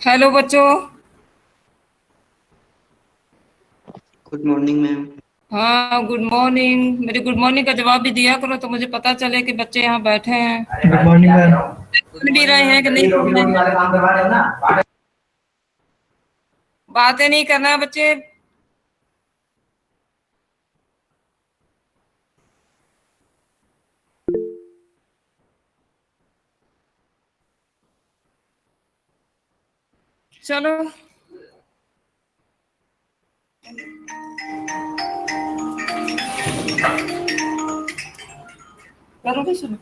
Hello बच्चों। Good morning ma'am. हाँ, good morning. मेरी गुड मॉर्निंग का जवाब भी दिया करो तो मुझे पता चले कि बच्चे यहाँ बैठे हैं। Good morning ma'am. गुड सुन भी मॉर्निंग रहे मैम। हैं कि नहीं सुन रहे हैं? बातें नहीं करना है बच्चे। चलो। करोगे शुरू?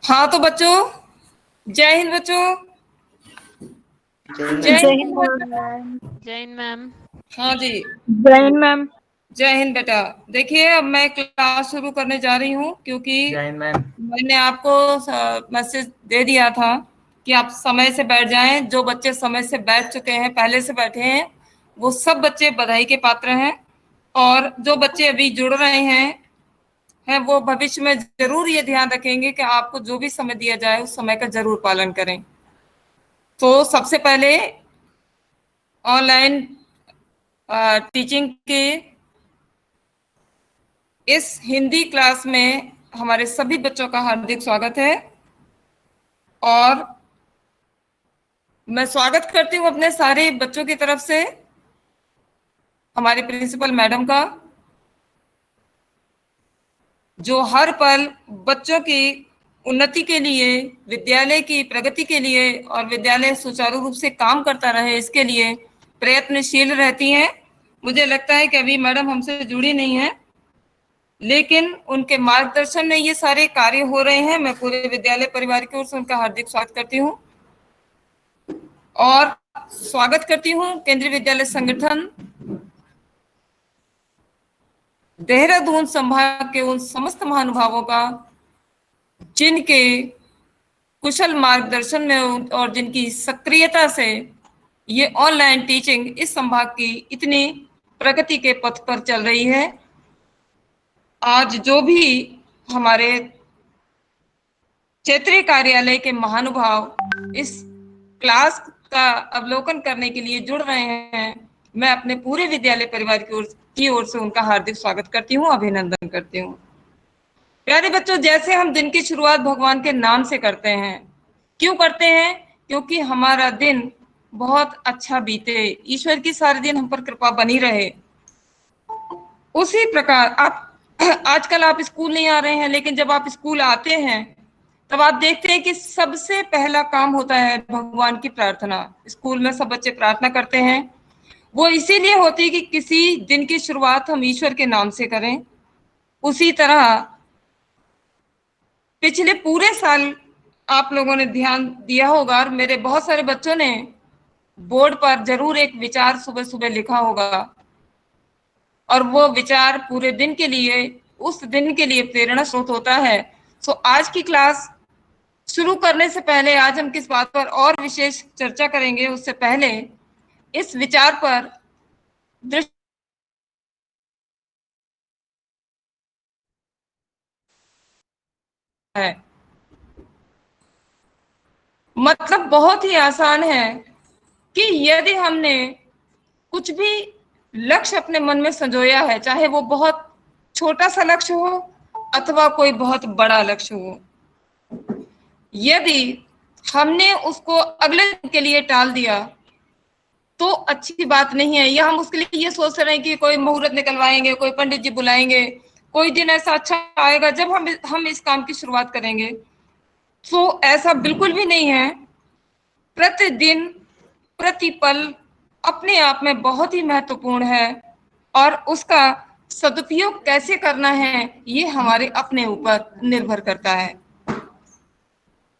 हाँ तो बच्चों, जय हिंद बच्चों। जय जय मैम। जय हिंद हिंद बच्चों। मैम। जैन मैम। हाँ जी। जय हिंद मैम। जय हिंद बेटा। देखिए, अब मैं क्लास शुरू करने जा रही हूँ क्योंकि जय हिंद मैम। मैंने आपको मैसेज दे दिया था कि आप समय से बैठ जाएं। जो बच्चे समय से बैठ चुके हैं, पहले से बैठे हैं, वो सब बच्चे बधाई के पात्र हैं। और जो बच्चे अभी जुड़ रहे हैं वो भविष्य में जरूर ये ध्यान रखेंगे कि आपको जो भी समय दिया जाए उस समय का जरूर पालन करें। तो सबसे पहले ऑनलाइन टीचिंग के इस हिंदी क्लास में हमारे सभी बच्चों का हार्दिक स्वागत है। और मैं स्वागत करती हूँ अपने सारे बच्चों की तरफ से हमारी प्रिंसिपल मैडम का, जो हर पल बच्चों की उन्नति के लिए, विद्यालय की प्रगति के लिए और विद्यालय सुचारू रूप से काम करता रहे इसके लिए प्रयत्नशील रहती हैं। मुझे लगता है कि अभी मैडम हमसे जुड़ी नहीं है, लेकिन उनके मार्गदर्शन में ये सारे कार्य हो रहे हैं। मैं पूरे विद्यालय परिवार की ओर से उनका हार्दिक स्वागत करती हूँ और स्वागत करती हूँ केंद्रीय विद्यालय संगठन देहरादून संभाग के उन समस्त महानुभावों का जिनके कुशल मार्गदर्शन में और जिनकी सक्रियता से ये ऑनलाइन टीचिंग इस संभाग की इतनी प्रगति के पथ पर चल रही है। आज जो भी हमारे क्षेत्रीय कार्यालय के महानुभाव इस क्लास का अवलोकन करने के लिए जुड़ रहे हैं, मैं अपने पूरे विद्यालय परिवार की ओर से उनका हार्दिक स्वागत करती हूँ, अभिनंदन करती हूँ। प्यारे बच्चों, जैसे हम दिन की शुरुआत भगवान के नाम से करते हैं। क्यों करते हैं? क्योंकि हमारा दिन बहुत अच्छा बीते, ईश्वर की सारे दिन हम पर कृपा बनी रहे। उसी प्रकार आप आजकल आप स्कूल नहीं आ रहे हैं, लेकिन जब आप स्कूल आते हैं तब आप देखते हैं कि सबसे पहला काम होता है भगवान की प्रार्थना। स्कूल में सब बच्चे प्रार्थना करते हैं। वो इसीलिए होती है कि किसी दिन की शुरुआत हम ईश्वर के नाम से करें। उसी तरह पिछले पूरे साल आप लोगों ने ध्यान दिया होगा और मेरे बहुत सारे बच्चों ने बोर्ड पर जरूर एक विचार सुबह सुबह लिखा होगा, और वो विचार पूरे दिन के लिए, उस दिन के लिए प्रेरणा स्रोत होता है। सो आज की क्लास शुरू करने से पहले आज हम किस बात पर और विशेष चर्चा करेंगे, उससे पहले इस विचार पर दृष्टि है। मतलब बहुत ही आसान है कि यदि हमने कुछ भी लक्ष्य अपने मन में संजोया है, चाहे वो बहुत छोटा सा लक्ष्य हो अथवा कोई बहुत बड़ा लक्ष्य हो, यदि हमने उसको अगले दिन के लिए टाल दिया तो अच्छी बात नहीं है। या हम उसके लिए ये सोच रहे हैं कि कोई मुहूर्त निकलवाएंगे, कोई पंडित जी बुलाएंगे, कोई दिन ऐसा अच्छा आएगा जब हम इस काम की शुरुआत करेंगे। तो ऐसा बिल्कुल भी नहीं है। प्रतिदिन, प्रतिपल अपने आप में बहुत ही महत्वपूर्ण है और उसका सदुपयोग कैसे करना है ये हमारे अपने ऊपर निर्भर करता है।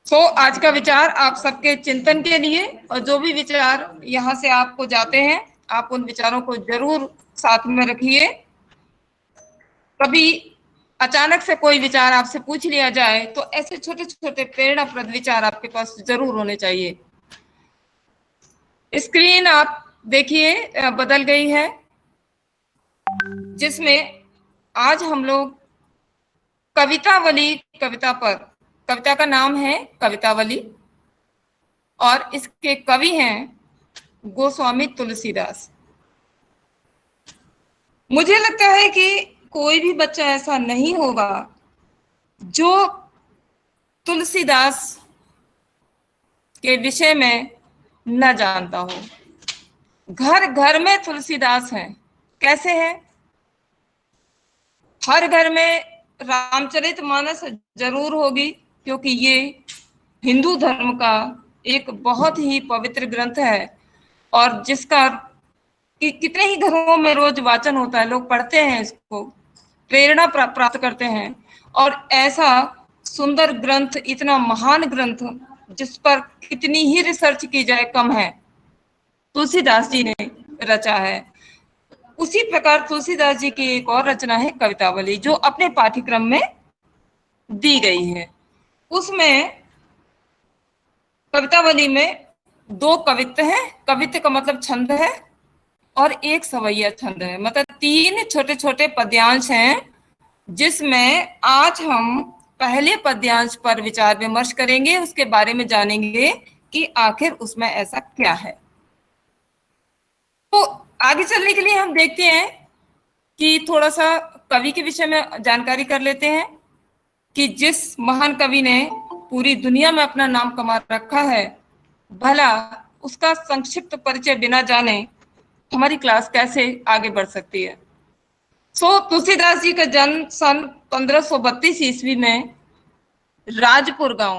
तो आज का विचार आप सबके चिंतन के लिए, और जो भी विचार यहाँ से आपको जाते हैं आप उन विचारों को जरूर साथ में रखिए। कभी अचानक से कोई विचार आपसे पूछ लिया जाए तो ऐसे छोटे छोटे प्रेरणाप्रद विचार आपके पास जरूर होने चाहिए। स्क्रीन आप देखिए बदल गई है, जिसमें आज हम लोग कवितावली, कविता पर, कविता का नाम है कवितावली। और इसके कवि हैं गोस्वामी तुलसीदास। मुझे लगता है कि कोई भी बच्चा ऐसा नहीं होगा जो तुलसीदास के विषय में न जानता हो। घर घर में तुलसीदास हैं। कैसे हैं? हर घर में रामचरितमानस जरूर होगी, क्योंकि ये हिंदू धर्म का एक बहुत ही पवित्र ग्रंथ है और जिसका कि कितने ही घरों में रोज वाचन होता है, लोग पढ़ते हैं, इसको प्रेरणा प्राप्त करते हैं। और ऐसा सुंदर ग्रंथ, इतना महान ग्रंथ जिस पर कितनी ही रिसर्च की जाए कम है, तुलसीदास जी ने रचा है। उसी प्रकार तुलसीदास जी की एक और रचना है कवितावली, जो अपने पाठ्यक्रम में दी गई है। उसमें कवितावली में 2 कवित्त हैं। कवित्त का मतलब छंद है और एक सवैया छंद है, मतलब 3 छोटे छोटे पद्यांश हैं, जिसमें आज हम पहले पद्यांश पर विचार विमर्श करेंगे, उसके बारे में जानेंगे कि आखिर उसमें ऐसा क्या है। तो आगे चलने के लिए हम देखते हैं कि थोड़ा सा कवि के विषय में जानकारी कर लेते हैं कि जिस महान कवि ने पूरी दुनिया में अपना नाम कमा रखा है, भला उसका संक्षिप्त परिचय बिना जाने हमारी क्लास कैसे आगे बढ़ सकती है। तुलसीदास जी का जन्म सन 1532 ईस्वी में राजपुर गांव,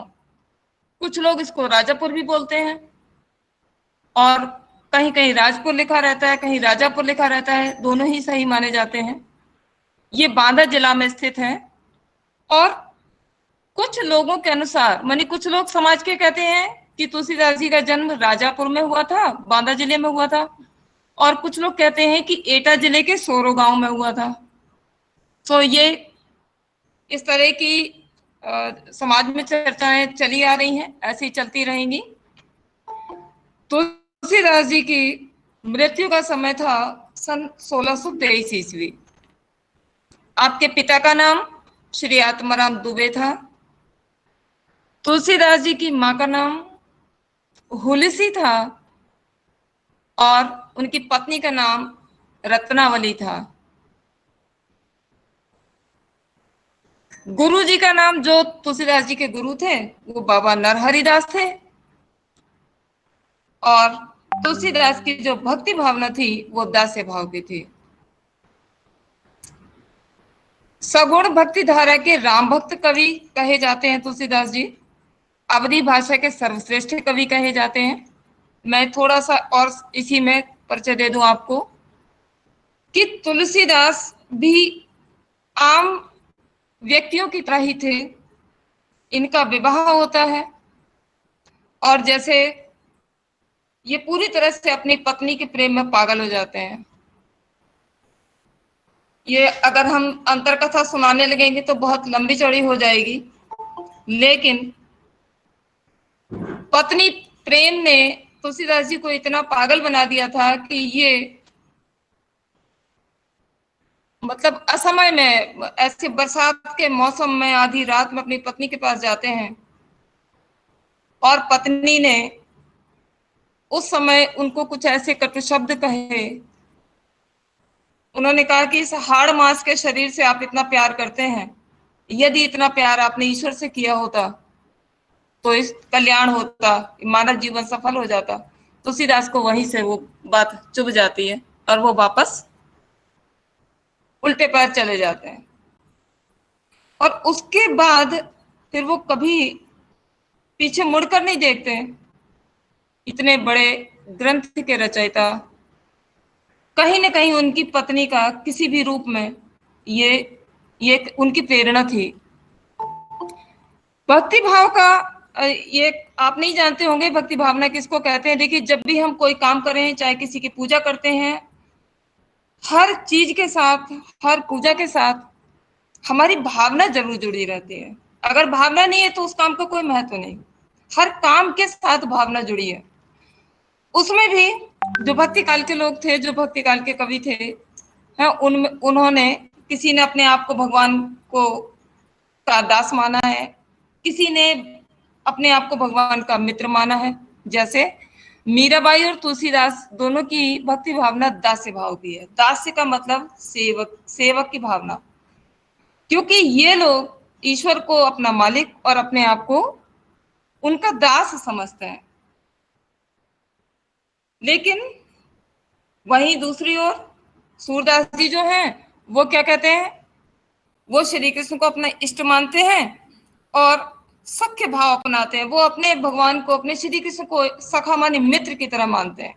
कुछ लोग इसको राजापुर भी बोलते हैं, और कहीं कहीं राजपुर लिखा रहता है, कहीं राजापुर लिखा रहता है, दोनों ही सही माने जाते हैं। ये बांदा जिला में स्थित है। और कुछ लोगों के अनुसार, मानी कुछ लोग समाज के कहते हैं कि तुलसीदास जी का जन्म राजापुर में हुआ था, बांदा जिले में हुआ था, और कुछ लोग कहते हैं कि एटा जिले के सोरो गांव में हुआ था। तो ये इस तरह की समाज में चर्चाएं चली आ रही हैं, ऐसी ही चलती रहेंगी। तुलसीदास जी की मृत्यु का समय था सन 1623 ईस्वी। आपके पिता का नाम श्री आत्माराम दुबे था। तुलसीदास जी की मां का नाम हुलसी था और उनकी पत्नी का नाम रत्नावली था। गुरु जी का नाम, जो तुलसीदास जी के गुरु थे, वो बाबा नरहरिदास थे। और तुलसीदास की जो भक्ति भावना थी वो दास्य भाव की थी। सगुण भक्ति धारा के राम भक्त कवि कहे जाते हैं तुलसीदास जी। अवधी भाषा के सर्वश्रेष्ठ कवि कहे जाते हैं। मैं थोड़ा सा और इसी में परिचय दे दूं आपको कि तुलसीदास भी आम व्यक्तियों की तरह ही थे। इनका विवाह होता है और जैसे ये पूरी तरह से अपनी पत्नी के प्रेम में पागल हो जाते हैं। ये अगर हम अंतर कथा सुनाने लगेंगे तो बहुत लंबी चौड़ी हो जाएगी, लेकिन पत्नी प्रेम ने तुलसीदास जी को इतना पागल बना दिया था कि ये मतलब असमय में, ऐसे बरसात के मौसम में आधी रात में अपनी पत्नी के पास जाते हैं और पत्नी ने उस समय उनको कुछ ऐसे कटु शब्द कहे। उन्होंने कहा कि इस हाड़ मास के शरीर से आप इतना प्यार करते हैं, यदि इतना प्यार आपने ईश्वर से किया होता तो इस कल्याण होता, मानव जीवन सफल हो जाता। तुलसीदास को वहीं से वो बात चुभ जाती है और वो वापस उल्टे पैर चले जाते हैं। और उसके बाद फिर वो कभी पीछे मुड़कर नहीं देखते हैं। इतने बड़े ग्रंथ के रचयिता, कहीं न कहीं उनकी पत्नी का किसी भी रूप में ये उनकी प्रेरणा थी। भक्ति भाव का ये आप नहीं जानते होंगे भक्ति भावना किसको कहते हैं। देखिए, जब भी हम कोई काम करें, चाहे किसी की पूजा करते हैं, हर चीज के साथ, हर पूजा के साथ हमारी भावना जरूर जुड़ी रहती है। अगर भावना नहीं है तो उस काम का कोई महत्व नहीं। हर काम के साथ भावना जुड़ी है। उसमें भी जो भक्ति काल के लोग थे, जो भक्ति काल के कवि थे, हैं, उन्होंने, किसी ने अपने आप को भगवान को का दास माना है, किसी ने अपने आप को भगवान का मित्र माना है, जैसे मीराबाई और तुलसीदास दोनों की भक्ति भावना दास्य भाव की है। दास्य का मतलब सेवक, सेवक की भावना, क्योंकि ये लोग ईश्वर को अपना मालिक और अपने आप को उनका दास समझते हैं। लेकिन वहीं दूसरी ओर सूरदास जी जो हैं वो क्या कहते हैं, वो श्री कृष्ण को अपना इष्ट मानते हैं और सख्य भाव अपनाते हैं। वो अपने भगवान को, अपने श्री कृष्ण को सखा माने मित्र की तरह मानते हैं।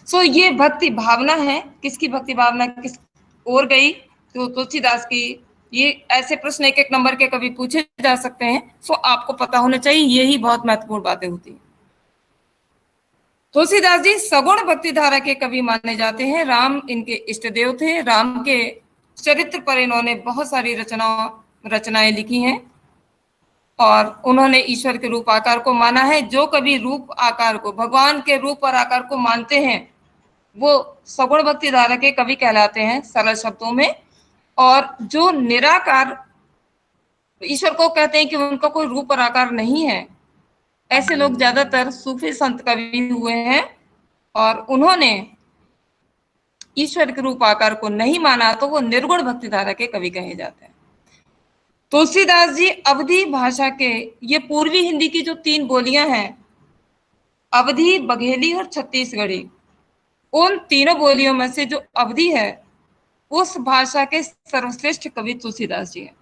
सो ये भक्ति भावना है। किसकी भक्ति भावना किस ओर गई? तो तुलसीदास की। ये ऐसे प्रश्न एक एक नंबर के कभी पूछे जा सकते हैं, सो आपको पता होना चाहिए। यही बहुत महत्वपूर्ण बातें होती हैं। तुलसीदास जी सगुण भक्ति धारा के कवि माने जाते हैं। राम इनके इष्ट देव थे। राम के चरित्र पर इन्होंने बहुत सारी रचनाएं लिखी हैं और उन्होंने ईश्वर के रूप आकार को माना है। जो कभी रूप आकार को, भगवान के रूप और आकार को मानते हैं, वो सगुण भक्ति धारा के कवि कहलाते हैं सरल शब्दों में। और जो निराकार ईश्वर को कहते हैं कि उनका कोई रूप और आकार नहीं है, ऐसे लोग ज्यादातर सूफी संत कवि हुए हैं और उन्होंने ईश्वर के रूप आकार को नहीं माना, तो वो निर्गुण भक्ति धारा के कवि कहे जाते हैं। तुलसीदास जी अवधी भाषा के, ये पूर्वी हिंदी की जो 3 बोलियां हैं, अवधी, बघेली और छत्तीसगढ़ी, उन तीनों बोलियों में से जो अवधी है, उस भाषा के सर्वश्रेष्ठ कवि तुलसीदास जी हैं।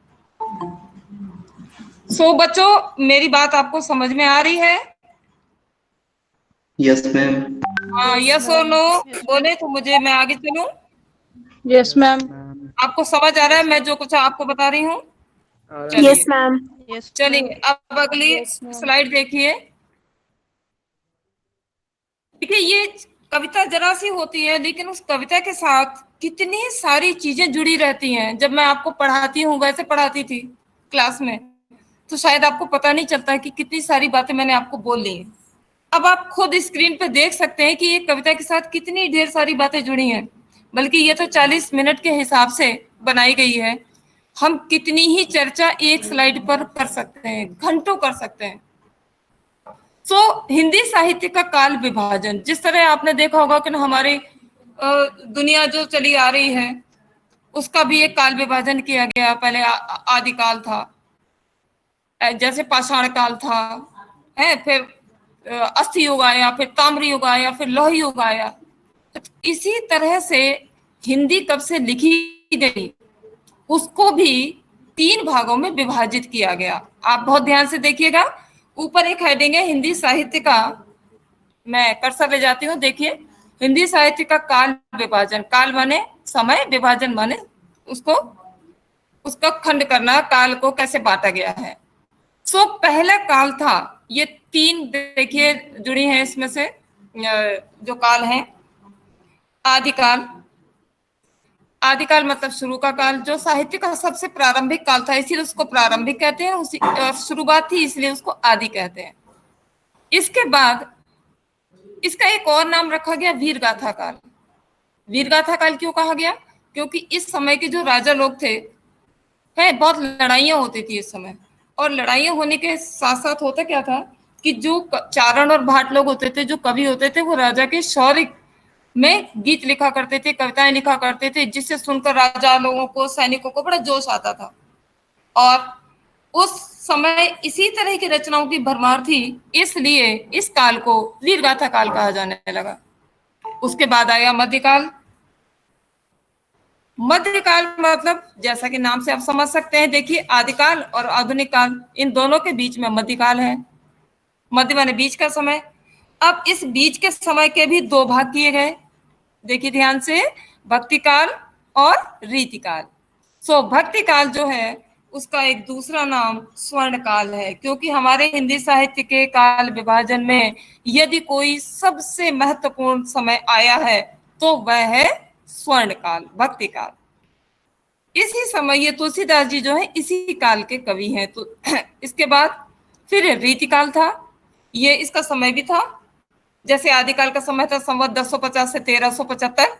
सो बच्चों, मेरी बात आपको समझ में आ रही है? Yes ma'am. हाँ, यस और नो बोले तो मुझे, मैं आगे चलूं? Yes ma'am. आपको समझ आ रहा है मैं जो कुछ आपको बता रही हूँ? Yes ma'am. चलिए अब अगली स्लाइड देखिए। देखिए, ये कविता जरा सी होती है, लेकिन उस कविता के साथ कितनी सारी चीजें जुड़ी रहती हैं। जब मैं आपको पढ़ाती हूँ, वैसे पढ़ाती थी क्लास में, तो शायद आपको पता नहीं चलता कि कितनी सारी बातें मैंने आपको बोल ली हैं। अब आप खुद स्क्रीन पे देख सकते हैं कि ये कविता के साथ कितनी ढेर सारी बातें जुड़ी हैं। बल्कि ये तो 40 मिनट के हिसाब से बनाई गई है। हम कितनी ही चर्चा एक स्लाइड पर कर सकते हैं, घंटों कर सकते हैं। हिंदी साहित्य का काल विभाजन, जिस तरह आपने देखा होगा कि हमारी दुनिया जो चली आ रही है, उसका भी एक काल विभाजन किया गया। पहले आदिकाल था, जैसे पाषाण काल था, है, फिर अस्थि युग आया, फिर ताम्र युग आया, फिर लौह युग आया। तो इसी तरह से हिंदी कब से लिखी गई, उसको भी 3 भागों में विभाजित किया गया। आप बहुत ध्यान से देखिएगा, ऊपर एक हेडिंग है हिंदी साहित्य का, मैं कर्सर ले जाती हूँ, देखिए, हिंदी साहित्य का काल विभाजन। काल माने समय, विभाजन माने उसको, उसका खंड करना, काल को कैसे बांटा गया है। पहला काल था, ये 3 देखिए जुड़ी हैं इसमें से जो काल हैं। आदिकाल, आदिकाल मतलब शुरू का काल, जो साहित्य का सबसे प्रारंभिक काल था, इसीलिए उसको प्रारंभिक कहते हैं। उसी शुरुआत थी, इसलिए उसको आदि कहते हैं। इसके बाद इसका एक और नाम रखा गया, वीरगाथा काल। वीरगाथा काल क्यों कहा गया? क्योंकि इस समय के जो राजा लोग थे, है, बहुत लड़ाइयां होती थी इस समय। और लड़ाइयां होने के साथ साथ होता क्या था कि जो चारण और भाट लोग होते थे, जो कवि होते थे, वो राजा के शौर्य में गीत लिखा करते थे, कविताएं लिखा करते थे, जिससे सुनकर राजा लोगों को, सैनिकों को बड़ा जोश आता था। और उस समय इसी तरह की रचनाओं की भरमार थी, इसलिए इस काल को वीरगाथा काल कहा जाने लगा। उसके बाद आया मध्यकाल। मध्यकाल मतलब जैसा कि नाम से आप समझ सकते हैं, देखिए, आदिकाल और आधुनिक काल, इन दोनों के बीच में मध्यकाल है। मध्य माने बीच का समय। अब इस बीच के समय के भी 2 भाग किए गए, देखिए ध्यान से, भक्ति काल और रीति काल। भक्ति काल जो है, उसका एक दूसरा नाम स्वर्ण काल है, क्योंकि हमारे हिंदी साहित्य के काल विभाजन में यदि कोई सबसे महत्वपूर्ण समय आया है, तो वह है स्वर्ण काल, भक्ति काल। इसी समय ये तुलसीदास जी जो है, इसी काल के कवि हैं। तो इसके बाद फिर रीतिकाल था, ये इसका समय भी था। जैसे आदिकाल का समय था संवत 1050 से 1375,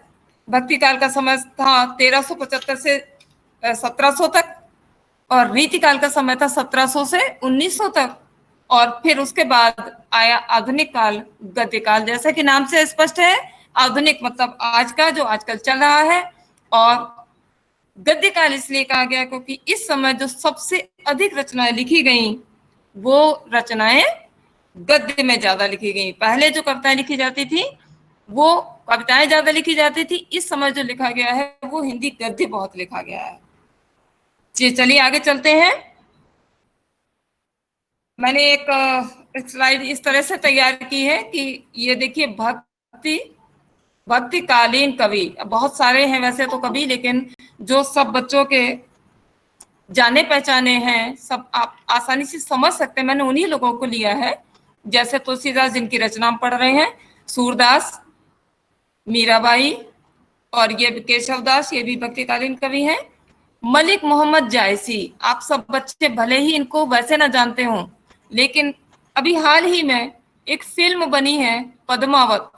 भक्ति काल का समय था 1375 से 1700 तक, और रीतिकाल का समय था 1700 से 1900 तक। और फिर उसके बाद आया आधुनिक काल, गद्य काल। जैसा कि नाम से स्पष्ट है, आधुनिक मतलब आज का, जो आजकल चल रहा है, और गद्य काल इसलिए कहा गया क्योंकि इस समय जो सबसे अधिक रचनाएं लिखी गई वो रचनाएं गद्य में ज्यादा लिखी गई। पहले जो कविताएं लिखी जाती थी वो कविताएं ज्यादा लिखी जाती थी, इस समय जो लिखा गया है वो हिंदी गद्य बहुत लिखा गया है। चलिए आगे चलते हैं। मैंने एक स्लाइड इस तरह से तैयार की है कि ये देखिए, भक्ति कालीन कवि बहुत सारे हैं वैसे तो कवि, लेकिन जो सब बच्चों के जाने पहचाने हैं, सब आप आसानी से समझ सकते हैं, मैंने उन्हीं लोगों को लिया है। जैसे तुलसीदास जिनकी रचना हम पढ़ रहे हैं, सूरदास, मीराबाई, और ये केशवदास, ये भी भक्तिकालीन कवि हैं। मलिक मोहम्मद जायसी, आप सब बच्चे भले ही इनको वैसे ना जानते हों, लेकिन अभी हाल ही में एक फिल्म बनी है पद्मावत,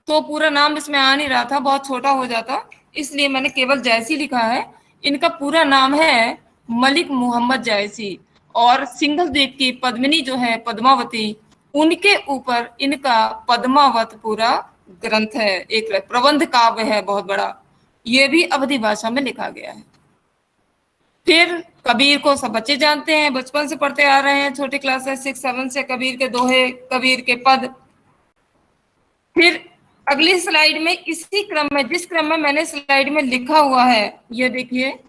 तो पूरा नाम इसमें आ नहीं रहा था, बहुत छोटा हो जाता, इसलिए मैंने केवल जायसी लिखा है। इनका पूरा नाम है मलिक मोहम्मद जायसी, और सिंघल द्वीप की पद्मिनी जो है पद्मावती, उनके ऊपर इनका पद्मावत पूरा ग्रंथ है, एक प्रबंध काव्य है बहुत बड़ा, ये भी अवधी भाषा में लिखा गया है। फिर कबीर को सब बच्चे जानते हैं, बचपन से पढ़ते आ रहे हैं, छोटी क्लास 6-7 से, कबीर के दोहे, कबीर के पद। फिर अगली स्लाइड में इसी क्रम में, जिस क्रम में मैंने स्लाइड में लिखा हुआ है, ये देखिए,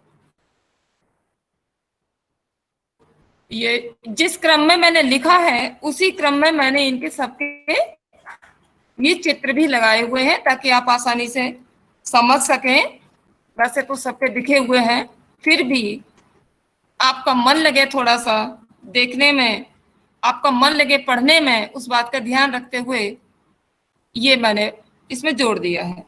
ये जिस क्रम में मैंने लिखा है उसी क्रम में मैंने इनके सबके ये चित्र भी लगाए हुए हैं ताकि आप आसानी से समझ सकें। वैसे तो सबके दिखे हुए हैं, फिर भी आपका मन लगे थोड़ा सा देखने में, आपका मन लगे पढ़ने में, उस बात का ध्यान रखते हुए ये मैंने इसमें जोड़ दिया है।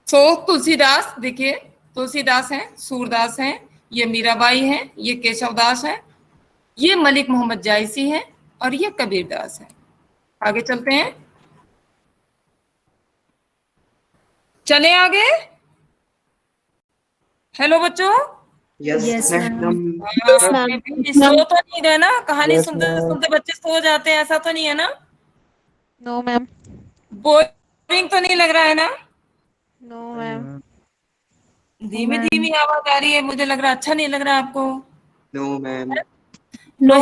तुलसीदास देखिए, तुलसीदास हैं, सूरदास हैं, ये मीराबाई हैं, ये केशवदास हैं, ये मलिक मोहम्मद जायसी हैं, और ये कबीरदास हैं। आगे चलते हैं, चले आगे। हेलो बच्चों, यस मैम। सो तो नहीं गए ना? कहानी सुनते सुनते बच्चे सो जाते हैं, ऐसा तो नहीं है ना? No ma'am. बोरिंग तो नहीं लग रहा है ना? No ma'am. धीमी धीमी आवाज आ रही है, मुझे लग रहा है अच्छा नहीं लग रहा है आपको। No ma'am. नो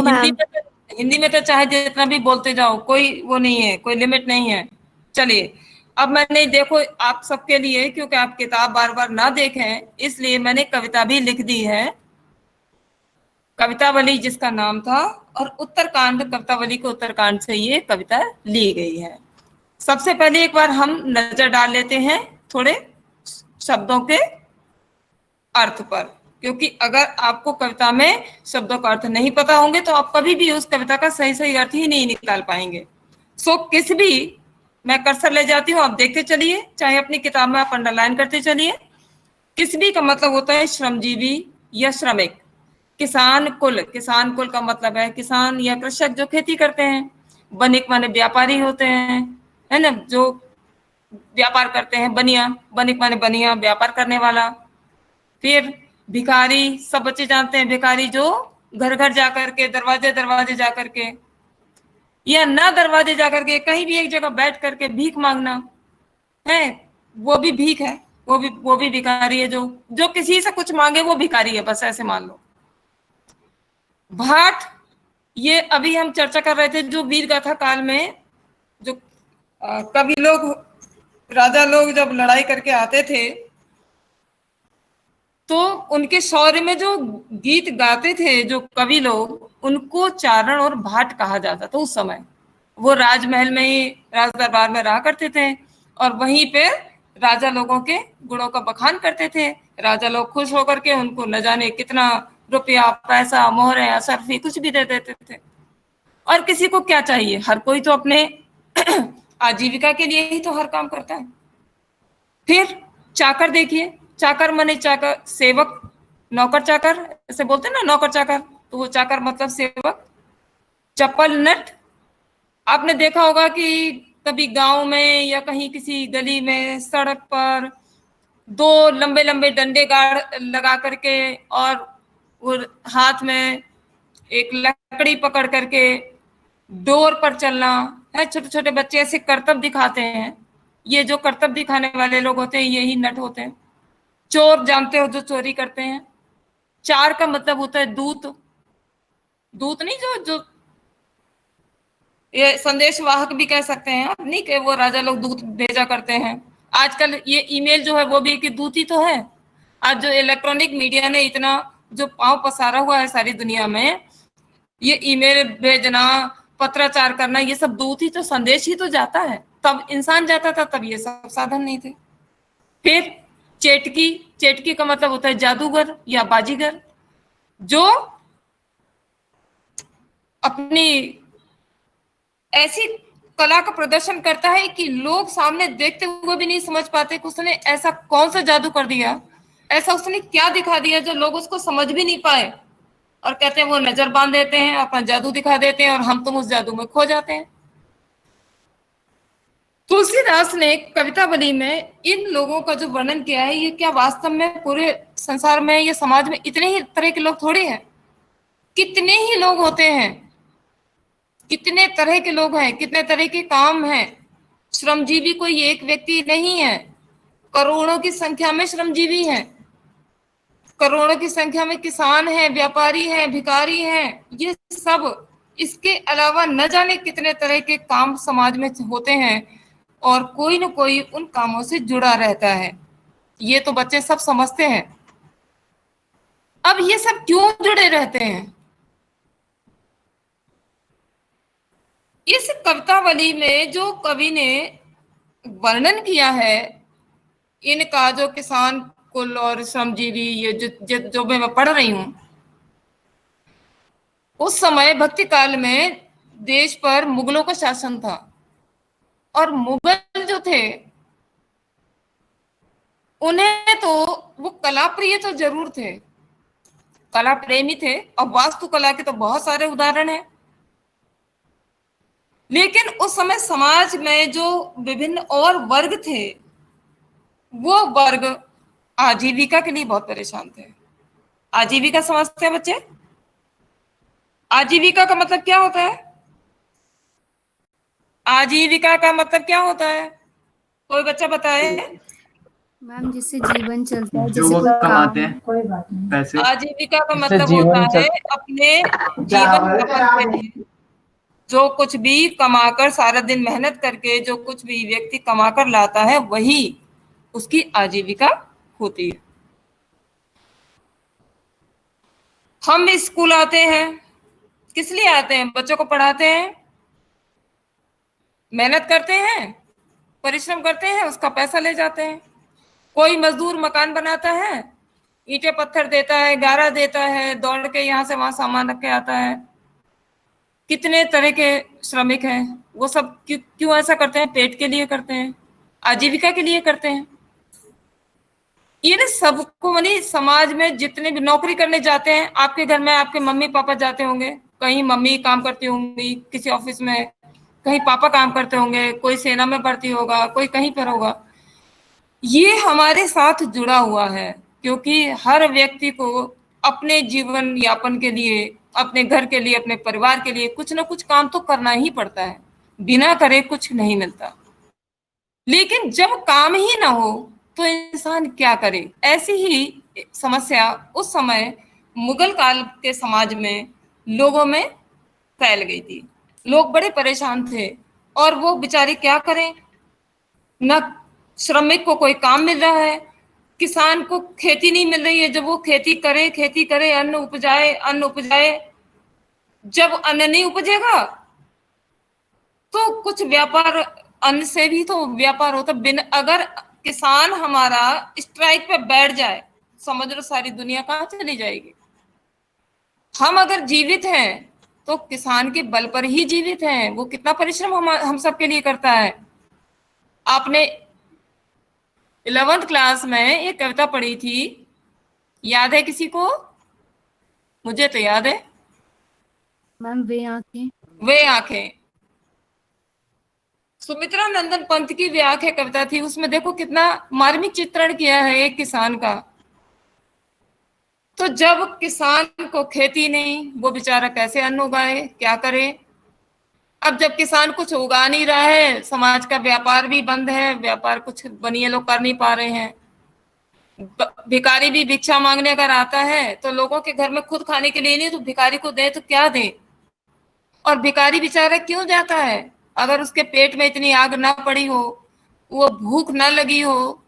हिंदी में तो चाहे जितना भी बोलते जाओ, कोई वो नहीं है, कोई लिमिट नहीं है। चलिए, अब मैंने देखो आप सबके लिए, क्योंकि आप किताब बार बार ना देखें, इसलिए मैंने कविता भी लिख दी है, कवितावली जिसका नाम था, और उत्तरकांड, कवितावली को उत्तरकांड से ये कविता ली गई है। सबसे पहले एक बार हम नजर डाल लेते हैं थोड़े शब्दों के अर्थ पर, क्योंकि अगर आपको कविता में शब्दों का अर्थ नहीं पता होंगे तो आप कभी भी उस कविता का सही सही अर्थ ही नहीं निकाल पाएंगे। किस भी, मैं कर्सर ले जाती हूँ, आप देखते चलिए, चाहे अपनी किताब में आप अंडरलाइन करते चलिए। किस भी का मतलब होता है श्रमजीवी या श्रमिक। किसान कुल का मतलब है किसान या कृषक जो खेती करते हैं। बनिक माने व्यापारी होते हैं, है ना, जो व्यापार करते हैं। बनिक माने बनिया, व्यापार करने वाला। फिर भिखारी, सब बच्चे जानते हैं, भिखारी जो घर घर जाकर के, दरवाजे दरवाजे जाकर के, या ना दरवाजे जाकर के, कहीं भी एक जगह बैठ करके भीख मांगना है, वो भी भीख है, वो भी भिखारी है। जो किसी से कुछ मांगे वो भिखारी है, बस ऐसे मान लो। भाट, ये अभी हम चर्चा कर रहे थे, जो वीर गाथा काल में जो कवि लोग, राजा लोग जब लड़ाई करके आते थे तो उनके शौर्य में जो गीत गाते थे जो कवि लोग, उनको चारण और भाट कहा जाता था उस समय। वो राजमहल में ही, राज दरबार में रहा करते थे, और वहीं पे राजा लोगों के गुणों का बखान करते थे। राजा लोग खुश होकर के उनको न जाने कितना रुपया, पैसा, मोहरे, असरफी कुछ भी दे देते थे। और किसी को क्या चाहिए, हर कोई तो अपने आजीविका के लिए ही तो हर काम करता है। फिर चाकर देखिए, चाकर माने चाकर, सेवक, नौकर चाकर ऐसे बोलते हैं ना, नौकर चाकर, तो वो चाकर मतलब सेवक। चप्पल नट, आपने देखा होगा कि कभी गांव में या कहीं किसी गली में, सड़क पर दो लंबे लंबे डंडे गाड़ लगा करके, और वो हाथ में एक लकड़ी पकड़ करके डोर पर चलना है। छोटे छोटे बच्चे ऐसे करतब दिखाते हैं। ये जो करतब दिखाने वाले लोग होते हैं यही नट होते हैं। चोर जानते हो जो चोरी करते हैं। चार का मतलब होता है दूत। दूत नहीं, जो जो ये संदेश वाहक भी कह सकते हैं आप, नहीं कि वो राजा लोग दूत भेजा करते हैं। आजकल ये ईमेल जो है वो भी एक दूत ही तो है। आज जो इलेक्ट्रॉनिक मीडिया ने इतना जो पांव पसारा हुआ है सारी दुनिया में, ये ईमेल भेजना, पत्राचार करना, ये सब दूत ही तो, संदेश ही तो जाता है। तब इंसान जाता था, तब ये सब साधन नहीं थे। फिर चेटकी। चेटकी का मतलब होता है जादूगर या बाजीगर, जो अपनी ऐसी कला का प्रदर्शन करता है कि लोग सामने देखते हुए भी नहीं समझ पाते कि उसने ऐसा कौन सा जादू कर दिया, ऐसा उसने क्या दिखा दिया जो लोग उसको समझ भी नहीं पाए। और कहते हैं वो नजर बांध देते हैं, अपना जादू दिखा देते हैं और हम तुम उस जादू में खो जाते हैं। तुलसीदास ने कवितावली में इन लोगों का जो वर्णन किया है, ये क्या वास्तव में पूरे संसार में, ये समाज में इतने ही तरह के लोग थोड़े हैं। कितने ही लोग होते हैं, कितने तरह के लोग हैं, कितने तरह के काम हैं। श्रमजीवी कोई एक व्यक्ति नहीं है, करोड़ों की संख्या में श्रमजीवी हैं। करोड़ों की संख्या में किसान हैं, व्यापारी हैं, भिखारी हैं, ये सब। इसके अलावा न जाने कितने तरह के काम समाज में होते हैं और कोई न कोई उन कामों से जुड़ा रहता है। ये तो बच्चे सब समझते हैं। अब ये सब क्यों जुड़े रहते हैं? इस कवितावली में जो कवि ने वर्णन किया है इनका, जो किसान कुल और श्रमजीवी, ये जो मैं पढ़ रही हूं, उस समय भक्ति काल में देश पर मुगलों का शासन था। और मुगल जो थे, उन्हें तो वो कला प्रिय तो जरूर थे, कला प्रेमी थे, और वास्तुकला के तो बहुत सारे उदाहरण हैं। लेकिन उस समय समाज में जो विभिन्न और वर्ग थे, वो वर्ग आजीविका के लिए बहुत परेशान थे। आजीविका समझते हैं बच्चे? आजीविका का मतलब क्या होता है? आजीविका का मतलब क्या होता है? कोई बच्चा बताए। मैम जिससे जीवन चलता है, जो जैसे वो कोई कमाते काम, हैं कोई बात नहीं। पैसे, आजीविका का इससे मतलब जीवन होता है चल अपने जीवन यापन के लिए जो कुछ भी कमाकर, सारा दिन मेहनत करके जो कुछ भी व्यक्ति कमाकर लाता है, वही उसकी आजीविका होती है। हम स्कूल आते हैं, किस लिए आते हैं? बच्चों को पढ़ाते हैं, मेहनत करते हैं, परिश्रम करते हैं, उसका पैसा ले जाते हैं। कोई मजदूर मकान बनाता है, ईंटें पत्थर देता है, गारा देता है, दौड़ के यहाँ से वहां सामान रख के आता है। कितने तरह के श्रमिक हैं, वो सब क्यों ऐसा करते हैं? पेट के लिए करते हैं, आजीविका के लिए करते हैं। ये ना सबको, मानी समाज में जितने भी नौकरी करने जाते हैं, आपके घर में आपके मम्मी पापा जाते होंगे, कहीं मम्मी काम करती होंगी किसी ऑफिस में, कहीं पापा काम करते होंगे, कोई सेना में भर्ती होगा, कोई कहीं पर होगा। ये हमारे साथ जुड़ा हुआ है, क्योंकि हर व्यक्ति को अपने जीवन यापन के लिए, अपने घर के लिए, अपने परिवार के लिए कुछ ना कुछ काम तो करना ही पड़ता है। बिना करे कुछ नहीं मिलता। लेकिन जब काम ही ना हो तो इंसान क्या करे? ऐसी ही समस्या उस समय मुगल काल के समाज में लोगों में फैल गई थी। लोग बड़े परेशान थे और वो बेचारे क्या करें? न श्रमिक को कोई काम मिल रहा है, किसान को खेती नहीं मिल रही है। जब वो खेती करे, अन्न उपजाए, जब अन्न नहीं उपजेगा तो कुछ व्यापार, अन्न से भी तो व्यापार होता। बिना, अगर किसान हमारा स्ट्राइक पे बैठ जाए, समझ लो सारी दुनिया कहाँ चली जाएगी। हम अगर जीवित हैं तो किसान के बल पर ही जीवित हैं। वो कितना परिश्रम हम सबके लिए करता है। आपने 11th क्लास में एक कविता पढ़ी थी, याद है किसी को? मुझे तो याद है। मैम वे आंखें। वे आंखें, सुमित्रा नंदन पंत की वे आंखें कविता थी। उसमें देखो कितना मार्मिक चित्रण किया है एक किसान का। तो जब किसान को खेती नहीं, वो बेचारा कैसे अन्न उगाए, क्या करे? अब जब किसान कुछ उगा नहीं रहा है, समाज का व्यापार भी बंद है, व्यापार कुछ बनिए लोग कर नहीं पा रहे हैं, भिखारी भी भिक्षा मांगने अगर आता है तो लोगों के घर में खुद खाने के लिए नहीं, तो भिखारी को दे तो क्या दे? और भिखारी बेचारा क्यों जाता है? अगर उसके पेट में इतनी आग ना पड़ी हो, वो भूख ना लगी हो,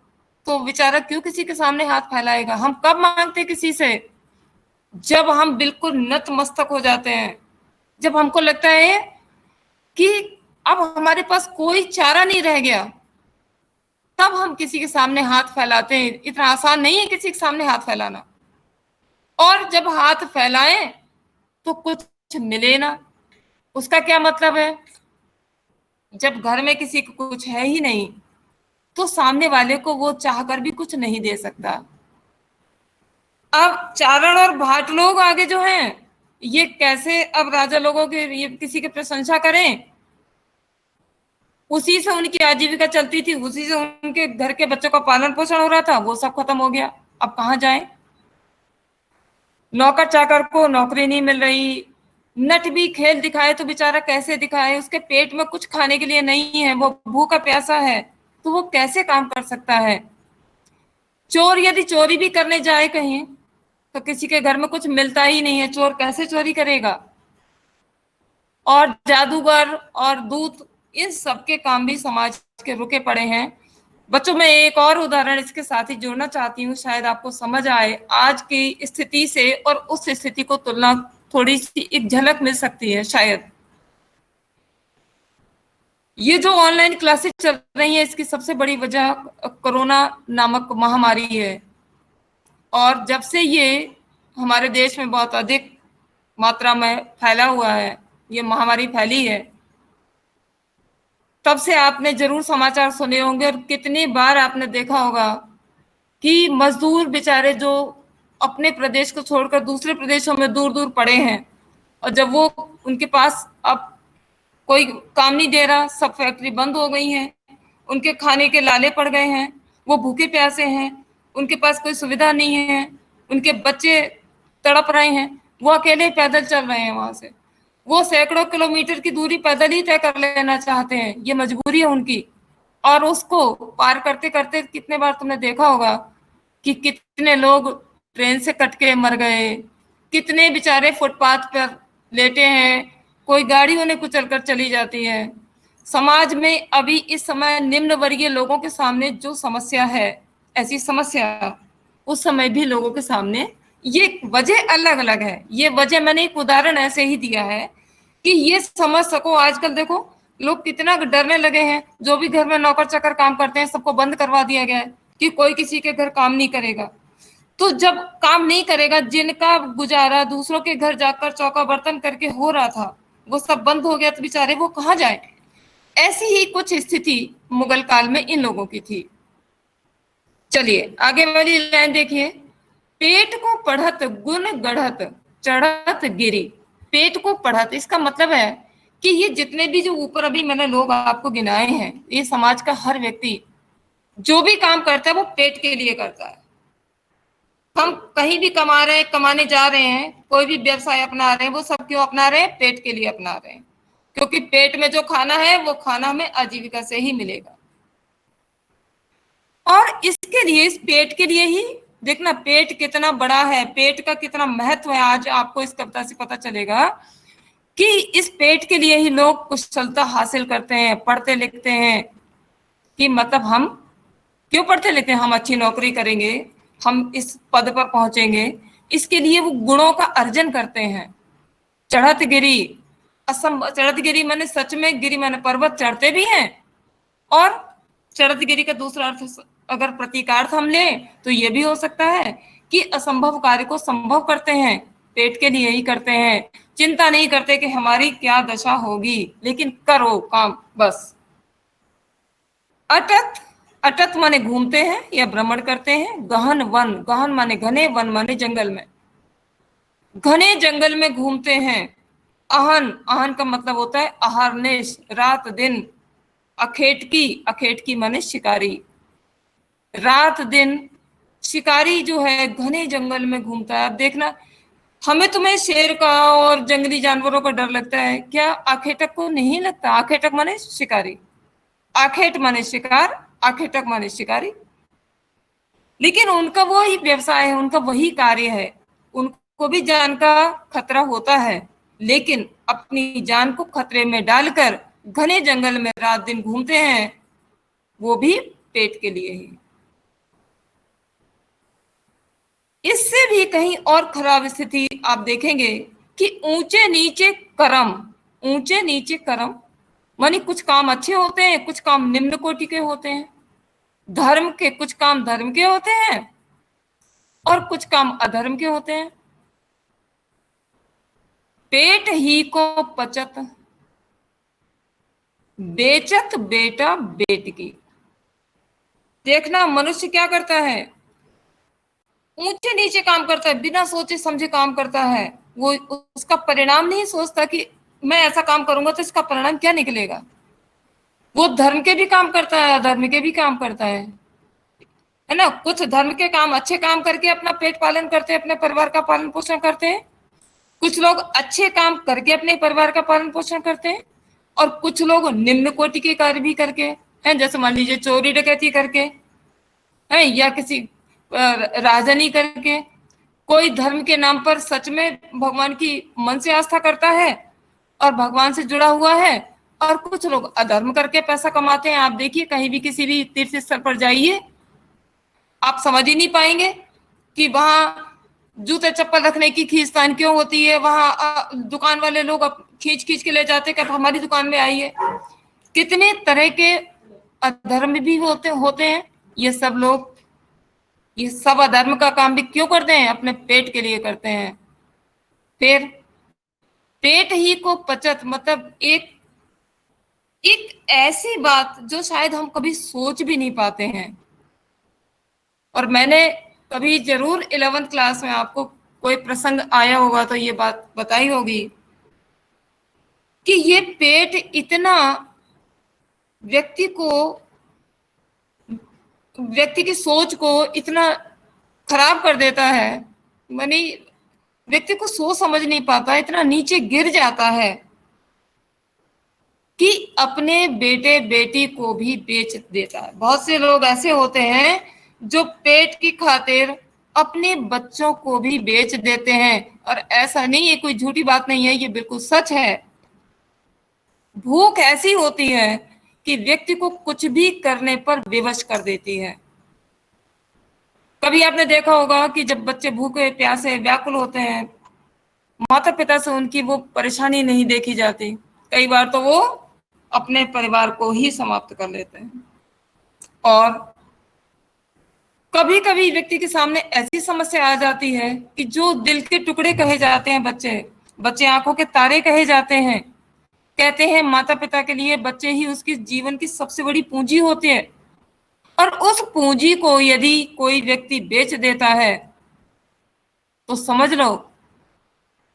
तो बेचारा क्यों किसी के सामने हाथ फैलाएगा? हम कब मांगते किसी से? जब हम बिल्कुल नतमस्तक हो जाते हैं, जब हमको लगता है कि अब हमारे पास कोई चारा नहीं रह गया, तब हम किसी के सामने हाथ फैलाते हैं। इतना आसान नहीं है किसी के सामने हाथ फैलाना। और जब हाथ फैलाएं तो कुछ मिले ना, उसका क्या मतलब है? जब घर में किसी को कुछ है ही नहीं, तो सामने वाले को वो चाहकर भी कुछ नहीं दे सकता। अब चारण और भाट लोग आगे जो हैं, ये कैसे अब राजा लोगों के, ये किसी की प्रशंसा करें? उसी से उनकी आजीविका चलती थी, उसी से उनके घर के बच्चों का पालन पोषण हो रहा था, वो सब खत्म हो गया। अब कहाँ जाए? नौकर चाकर को नौकरी नहीं मिल रही, नट भी खेल दिखाए तो बेचारा कैसे दिखाए? उसके पेट में कुछ खाने के लिए नहीं है, वो भूखा प्यासा है, तो वो कैसे काम कर सकता है? चोर यदि चोरी भी करने जाए कहीं, तो किसी के घर में कुछ मिलता ही नहीं है, चोर कैसे चोरी करेगा? और जादूगर और दूत, इन सबके काम भी समाज के रुके पड़े हैं। बच्चों, मैं एक और उदाहरण इसके साथ ही जोड़ना चाहती हूँ, शायद आपको समझ आए आज की स्थिति से, और उस स्थिति को तुलना थोड़ी सी एक झलक मिल सकती है शायद। ये जो ऑनलाइन क्लासेस चल रही है, इसकी सबसे बड़ी वजह कोरोना नामक महामारी है। और जब से ये हमारे देश में बहुत अधिक मात्रा में फैला हुआ है, ये महामारी फैली है, तब से आपने जरूर समाचार सुने होंगे और कितनी बार आपने देखा होगा कि मजदूर बेचारे जो अपने प्रदेश को छोड़कर दूसरे प्रदेशों में दूर दूर पड़े हैं, और जब वो उनके पास अब कोई काम नहीं दे रहा, सब फैक्ट्री बंद हो गई हैं, उनके खाने के लाले पड़ गए हैं, वो भूखे प्यासे हैं, उनके पास कोई सुविधा नहीं है, उनके बच्चे तड़प रहे हैं, वो अकेले पैदल चल रहे हैं वहां से, वो सैकड़ों किलोमीटर की दूरी पैदल ही तय कर लेना चाहते हैं, ये मजबूरी है उनकी। और उसको पार करते करते कितने बार तुमने देखा होगा कि कितने लोग ट्रेन से कट के मर गए, कितने बेचारे फुटपाथ पर लेटे हैं, कोई गाड़ी उन्हें कुचल कर चली जाती है। समाज में अभी इस समय निम्न वर्गीय लोगों के सामने जो समस्या है, ऐसी समस्या उस समय भी लोगों के सामने, ये वजह अलग अलग है। ये वजह मैंने एक उदाहरण ऐसे ही दिया है कि ये समझ सको। आजकल देखो लोग कितना डरने लगे हैं, जो भी घर में नौकर चाकर काम करते हैं सबको बंद करवा दिया गया है कि कोई किसी के घर काम नहीं करेगा। तो जब काम नहीं करेगा, जिनका गुजारा दूसरों के घर जाकर चौका बर्तन करके हो रहा था, वो सब बंद हो गया, तो बेचारे वो कहाँ जाए? ऐसी ही कुछ स्थिति मुगल काल में इन लोगों की थी। चलिए आगे वाली लाइन देखिए। पेट को पढ़त गुण गढ़त चढ़त गिरी। पेट को पढ़त, इसका मतलब है कि ये जितने भी जो ऊपर अभी मैंने लोग आपको गिनाए हैं, ये समाज का हर व्यक्ति जो भी काम करता है वो पेट के लिए करता है। हम कहीं भी कमा रहे हैं, कमाने जा रहे हैं, कोई भी व्यवसाय अपना रहे हैं, वो सब क्यों अपना रहे हैं? पेट के लिए अपना रहे हैं, क्योंकि पेट में जो खाना है वो खाना हमें आजीविका से ही मिलेगा। और इसके लिए, इस पेट के लिए ही देखना पेट कितना बड़ा है, पेट का कितना महत्व है, आज आपको इस कविता से पता चलेगा कि इस पेट के लिए ही लोग कुशलता हासिल करते हैं, पढ़ते लिखते हैं। कि मतलब हम क्यों पढ़ते लिखते हैं? हम अच्छी नौकरी करेंगे, हम इस पद पर पहुंचेंगे, इसके लिए वो गुणों का अर्जन करते हैं। चढ़त गिरी, चढ़त गिरी माने सच में, गिरी माने पर्वत, चढ़ते भी हैं। और चढ़त गिरी का दूसरा अर्थ अगर प्रतीकार्थ हम लें तो ये भी हो सकता है कि असंभव कार्य को संभव करते हैं, पेट के लिए ही करते हैं, चिंता नहीं करते कि हमारी क्या दशा होगी, लेकिन करो काम बस। अटत, अटत माने घूमते हैं या भ्रमण करते हैं। गहन वन, गहन माने घने, वन माने जंगल में, घने जंगल में घूमते हैं। अहन, अहन का मतलब होता है अहरनिश, रात दिन। अखेटकी, अखेटकी माने शिकारी, रात दिन शिकारी जो है घने जंगल में घूमता है। अब देखना, हमें तुम्हें शेर का और जंगली जानवरों का डर लगता है क्या? आखेटक को नहीं लगता। आखेटक माने शिकारी, आखेट माने शिकार, आखेटक माने शिकारी। लेकिन उनका वो ही व्यवसाय है, उनका वही कार्य है। उनको भी जान का खतरा होता है, लेकिन अपनी जान को खतरे में डालकर घने जंगल में रात दिन घूमते हैं, वो भी पेट के लिए ही। इससे भी कहीं और खराब स्थिति आप देखेंगे कि ऊंचे नीचे कर्म, ऊंचे नीचे कर्म मानी कुछ काम अच्छे होते हैं, कुछ काम निम्न कोटि के होते हैं। धर्म के कुछ काम धर्म के होते हैं और कुछ काम अधर्म के होते हैं। पेट ही को पचत, बेचत बेटा बेट की। देखना मनुष्य क्या करता है, ऊंचे नीचे काम करता है, बिना सोचे समझे काम करता है। वो उसका परिणाम नहीं सोचता कि मैं ऐसा काम करूंगा तो इसका परिणाम क्या निकलेगा। वो धर्म के भी काम करता है, अधर्म के भी काम करता है ना। कुछ धर्म के काम अच्छे काम करके अपना पेट पालन करते हैं, अपने परिवार का पालन पोषण करते हैं। कुछ लोग अच्छे काम करके अपने परिवार का पालन पोषण करते हैं, और कुछ लोग निम्न कोटि के कार्य भी करके हैं, जैसे मान लीजिए चोरी डकैती करके है, या किसी राजनी करके। कोई धर्म के नाम पर सच में भगवान की मन से आस्था करता है और भगवान से जुड़ा हुआ है, और कुछ लोग अधर्म करके पैसा कमाते हैं। आप देखिए कहीं भी किसी भी तीर्थ स्थल पर जाइए, आप समझ ही नहीं पाएंगे कि वहां जूते चप्पल रखने की खींचतान क्यों होती है। वहां दुकान वाले लोग खींच खींच के ले जाते हैं कि हमारी दुकान में आइए। कितने तरह के अधर्म भी होते हैं। ये सब लोग ये सब अधर्म का काम भी क्यों करते हैं? अपने पेट के लिए करते हैं। फिर पेट ही को पचत मतलब एक ऐसी बात जो शायद हम कभी सोच भी नहीं पाते हैं। और मैंने कभी जरूर 11th क्लास में आपको कोई प्रसंग आया होगा तो ये बात बताई होगी कि ये पेट इतना व्यक्ति की सोच को इतना खराब कर देता है, मानी व्यक्ति को सोच समझ नहीं पाता, इतना नीचे गिर जाता है कि अपने बेटे बेटी को भी बेच देता है। बहुत से लोग ऐसे होते हैं जो पेट की खातिर अपने बच्चों को भी बेच देते हैं। और ऐसा नहीं है, कोई झूठी बात नहीं है, ये बिल्कुल सच है। भूख ऐसी होती है कि व्यक्ति को कुछ भी करने पर विवश कर देती है। कभी आपने देखा होगा कि जब बच्चे भूखे प्यासे व्याकुल होते हैं, माता पिता से उनकी वो परेशानी नहीं देखी जाती। कई बार तो वो अपने परिवार को ही समाप्त कर लेते हैं। और कभी कभी व्यक्ति के सामने ऐसी समस्या आ जाती है कि जो दिल के टुकड़े कहे जाते हैं, बच्चे आंखों के तारे कहे जाते हैं। कहते हैं माता पिता के लिए बच्चे ही उसकी जीवन की सबसे बड़ी पूंजी होती है, और उस पूंजी को यदि कोई व्यक्ति बेच देता है तो समझ लो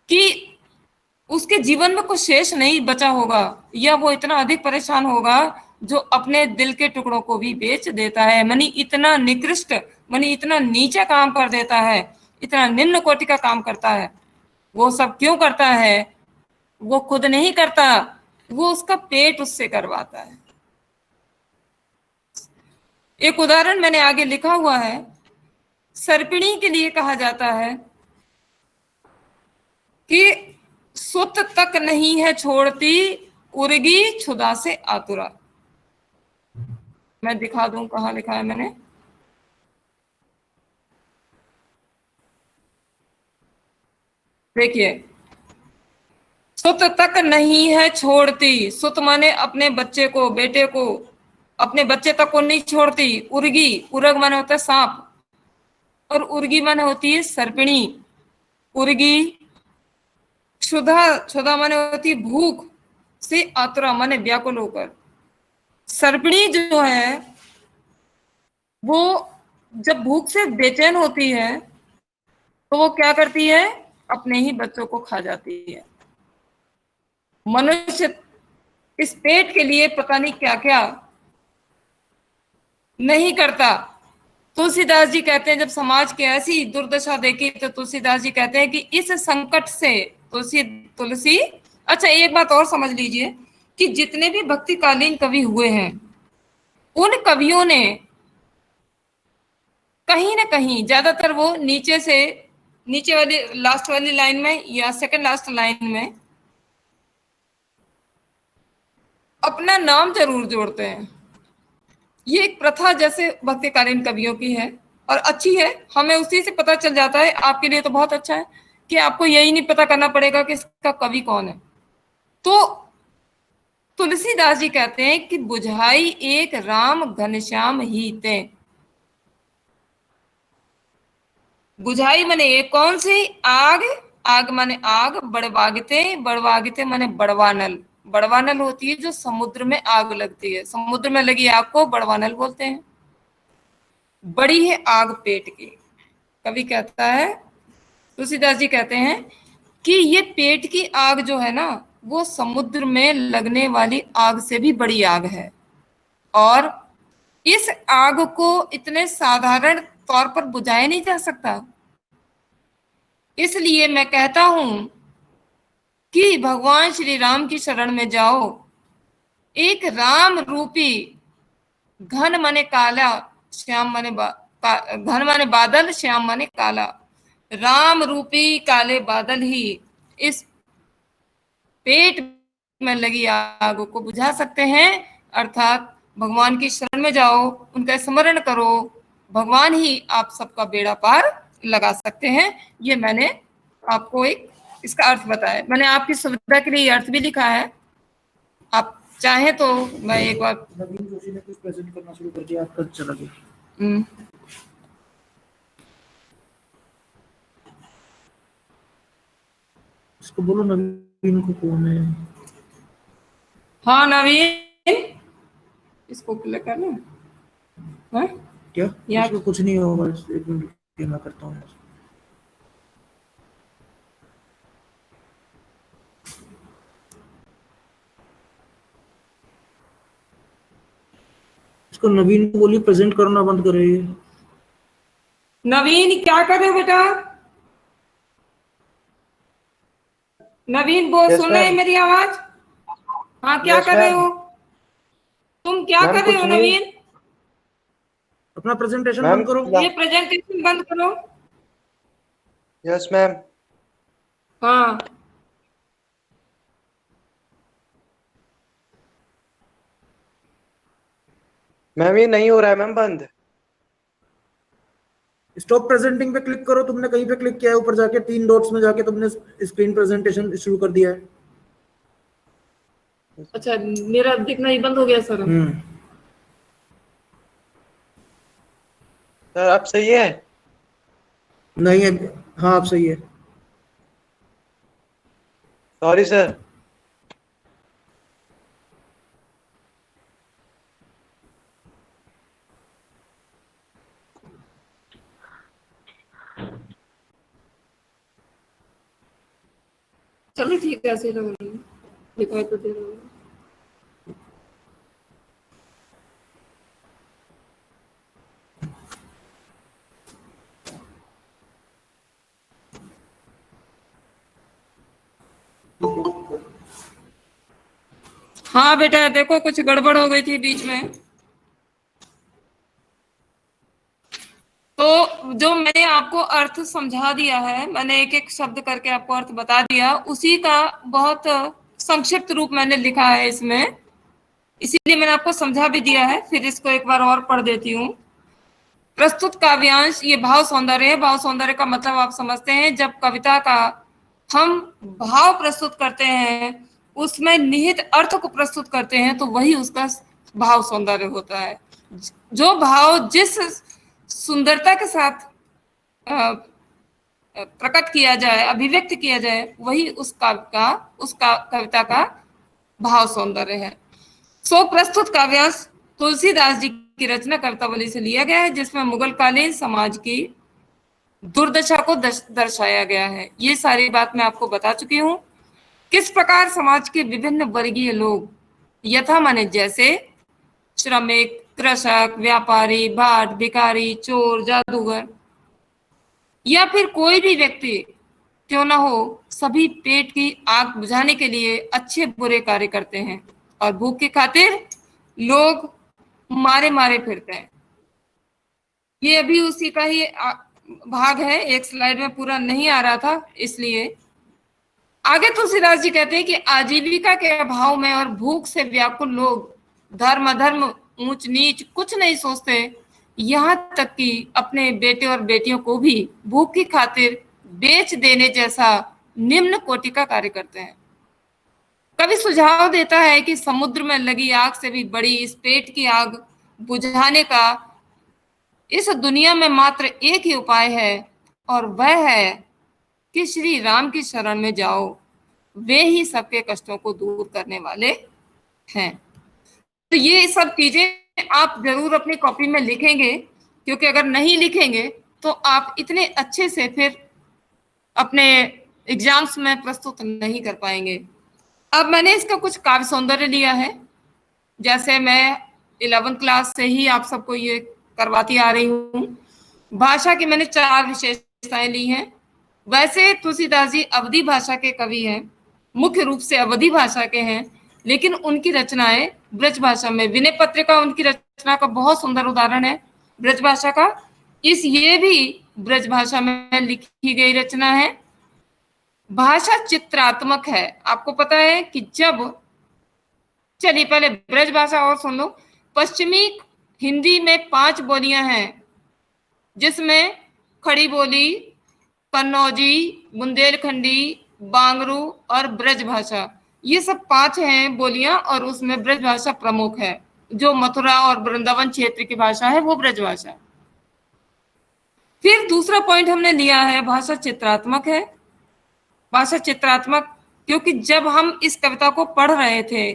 कि उसके जीवन में कुछ शेष नहीं बचा होगा, या वो इतना अधिक परेशान होगा जो अपने दिल के टुकड़ों को भी बेच देता है। मनी इतना निकृष्ट, मनी इतना नीचा काम कर देता है, इतना निम्न कोटि का काम करता है। वो सब क्यों करता है? वो खुद नहीं करता, वो उसका पेट उससे करवाता है। एक उदाहरण मैंने आगे लिखा हुआ है। सर्पिणी के लिए कहा जाता है कि सुत तक नहीं है छोड़ती, उर्गी क्षुधा से आतुरा। मैं दिखा दूं कहाँ लिखा है मैंने। देखिए, सुत तक नहीं है छोड़ती, सुत माने अपने बच्चे को, बेटे को, अपने बच्चे तक को नहीं छोड़ती। उर्गी, उर्ग माने होता है सांप, और उर्गी माने होती है सर्पिणी। उर्गी क्षुधा माने होती है भूख से, आतुरा माने व्याकुल होकर। सर्पिणी जो है वो जब भूख से बेचैन होती है तो वो क्या करती है? अपने ही बच्चों को खा जाती है। मनुष्य इस पेट के लिए पता नहीं क्या क्या नहीं करता, तुलसीदास जी कहते हैं, जब समाज की ऐसी दुर्दशा देखी तो तुलसीदास जी कहते हैं कि इस संकट से तुलसी तुलसी अच्छा, एक बात और समझ लीजिए कि जितने भी भक्तिकालीन कवि हुए हैं, उन कवियों ने कहीं ना कहीं, ज्यादातर वो नीचे से, नीचे वाली लास्ट वाली लाइन में या सेकंड लास्ट लाइन में अपना नाम जरूर जोड़ते हैं। ये एक प्रथा जैसे भक्तिकालीन कवियों की है और अच्छी है, हमें उसी से पता चल जाता है। आपके लिए तो बहुत अच्छा है कि आपको यही नहीं पता करना पड़ेगा कि इसका कवि कौन है। तो तुलसीदास जी कहते हैं कि बुझाई एक राम घनश्याम ही ते। बुझाई माने एक कौन सी आग, आग माने आग, बड़वागते, बड़वागते माने बड़वानल। बड़वानल होती है जो समुद्र में आग लगती है, समुद्र में लगी आग को बड़वानल बोलते हैं। बड़ी है आग पेट की। कवि कहता है, तुलसीदास जी कहते हैं कि ये पेट की आग जो है ना, वो समुद्र में लगने वाली आग से भी बड़ी आग है, और इस आग को इतने साधारण तौर पर बुझाया नहीं जा सकता। इसलिए मैं कहता हूं कि भगवान श्री राम की शरण में जाओ। एक राम रूपी घन माने काला, श्याम माने घन माने बादल, श्याम माने काला, राम रूपी काले बादल ही इस पेट में लगी आग को बुझा सकते हैं। अर्थात भगवान की शरण में जाओ, उनका स्मरण करो, भगवान ही आप सबका बेड़ा पार लगा सकते हैं। ये मैंने आपको एक इसका अर्थ बताया। मैंने आपकी सुविधा के लिए अर्थ भी लिखा है, आप चाहे तो मैं एक बार। नवीन जोशी ने कुछ प्रेजेंट करना शुरू कर दिया, आपका चला गया। इसको बोलो नवीन को कौन है। हाँ नवीन, इसको क्लिक करना है क्या या इसको कुछ नहीं होगा, एक मिनट मैं करता हूँ। इसको नवीन को बोलिए प्रेजेंट करना बंद करे। नवीन क्या कर रहे हो बेटा? नवीन बोल, सुन रहे हैं मेरी आवाज? हाँ, क्या कर रहे हो तुम? क्या कर रहे हो नवीन? अपना प्रेजेंटेशन बंद करो। ये प्रेजेंटेशन बंद करो। Yes ma'am. हाँ, मैम ये नहीं हो रहा है मैम बंद। स्टॉप प्रेजेंटिंग पे क्लिक करो। तुमने कहीं पे क्लिक किया है? ऊपर जाके 3 डॉट्स में जाके तुमने स्क्रीन प्रेजेंटेशन शुरू कर दिया है। अच्छा, मेरा दिखना ही बंद हो गया सर। सर अब सही है? नहीं है। हाँ अब सही है। Sorry sir. चलो ठीक है, ऐसे लग रही है, दिखाई तो दे रहा है। हाँ बेटा, देखो कुछ गड़बड़ हो गई थी बीच में। तो जो मैंने आपको अर्थ समझा दिया है, मैंने एक एक शब्द करके आपको अर्थ बता दिया, उसी का बहुत संक्षिप्त रूप मैंने लिखा है इसमें, इसीलिए मैंने आपको समझा भी दिया है। फिर इसको एक बार और पढ़ देती हूँ। प्रस्तुत काव्यांश ये भाव सौंदर्य है। भाव सौंदर्य का मतलब आप समझते हैं, जब कविता का हम भाव प्रस्तुत करते हैं, उसमें निहित अर्थ को प्रस्तुत करते हैं, तो वही उसका भाव सौंदर्य होता है। जो भाव जिस सुंदरता के साथ प्रकट किया जाए, अभिव्यक्त किया जाए, वही उस कविता का भाव सौंदर्य है। सो प्रस्तुत काव्यांश तुलसीदास जी की रचना कवितावली से लिया गया है, जिसमें मुगल कालीन समाज की दुर्दशा को दर्शाया गया है। ये सारी बात मैं आपको बता चुकी हूँ। किस प्रकार समाज के विभिन्न वर्गीय लोग, यथा माने जैसे, श्रमिक, कृषक, व्यापारी, भाट, भिखारी, चोर, जादूगर या फिर कोई भी व्यक्ति क्यों ना हो, सभी पेट की आग बुझाने के लिए अच्छे बुरे कार्य करते हैं और भूख की खातिर लोग मारे मारे फिरते हैं। ये अभी उसी का ही भाग है, एक स्लाइड में पूरा नहीं आ रहा था इसलिए। आगे तुलसीदास जी कहते हैं कि आजीविका के अभाव में और भूख से व्याकुल लोग धर्म अधर्म, ऊंच नीच कुछ नहीं सोचते, यहाँ तक कि अपने बेटे और बेटियों को भी भूख की खातिर बेच देने जैसा निम्न कोटि का कार्य करते हैं। कवि सुझाव देता है कि समुद्र में लगी आग से भी बड़ी इस पेट की आग बुझाने का इस दुनिया में मात्र एक ही उपाय है, और वह है कि श्री राम की शरण में जाओ, वे ही सबके कष्टों को दूर करने वाले हैं। तो ये सब चीजें आप जरूर अपनी कॉपी में लिखेंगे, क्योंकि अगर नहीं लिखेंगे तो आप इतने अच्छे से फिर अपने एग्जाम्स में प्रस्तुत नहीं कर पाएंगे। अब मैंने इसका कुछ काव्य सौंदर्य लिया है, जैसे मैं 11th क्लास से ही आप सबको ये करवाती आ रही हूँ। भाषा की मैंने 4 विशेषताएं ली हैं। वैसे तुलसीदास जी अवधी भाषा के कवि हैं, मुख्य रूप से अवधी भाषा के हैं, लेकिन उनकी रचनाएं ब्रज भाषा में, विनय पत्रिका उनकी रचना का बहुत सुंदर उदाहरण है ब्रज भाषा का। ये भी ब्रज भाषा में लिखी गई रचना है। भाषा चित्रात्मक है। आपको पता है कि चलिए पहले ब्रज भाषा और सुन लो। पश्चिमी हिंदी में 5 बोलियां हैं, जिसमें खड़ी बोली, कन्नौजी, बुंदेलखंडी, बांगरू और ब्रज भाषा, ये सब 5 हैं बोलियां, और उसमें ब्रज भाषा प्रमुख है। जो मथुरा और वृंदावन क्षेत्र की भाषा है वो ब्रज भाषा। फिर दूसरा पॉइंट हमने लिया है, भाषा चित्रात्मक है। भाषा चित्रात्मक क्योंकि जब हम इस कविता को पढ़ रहे थे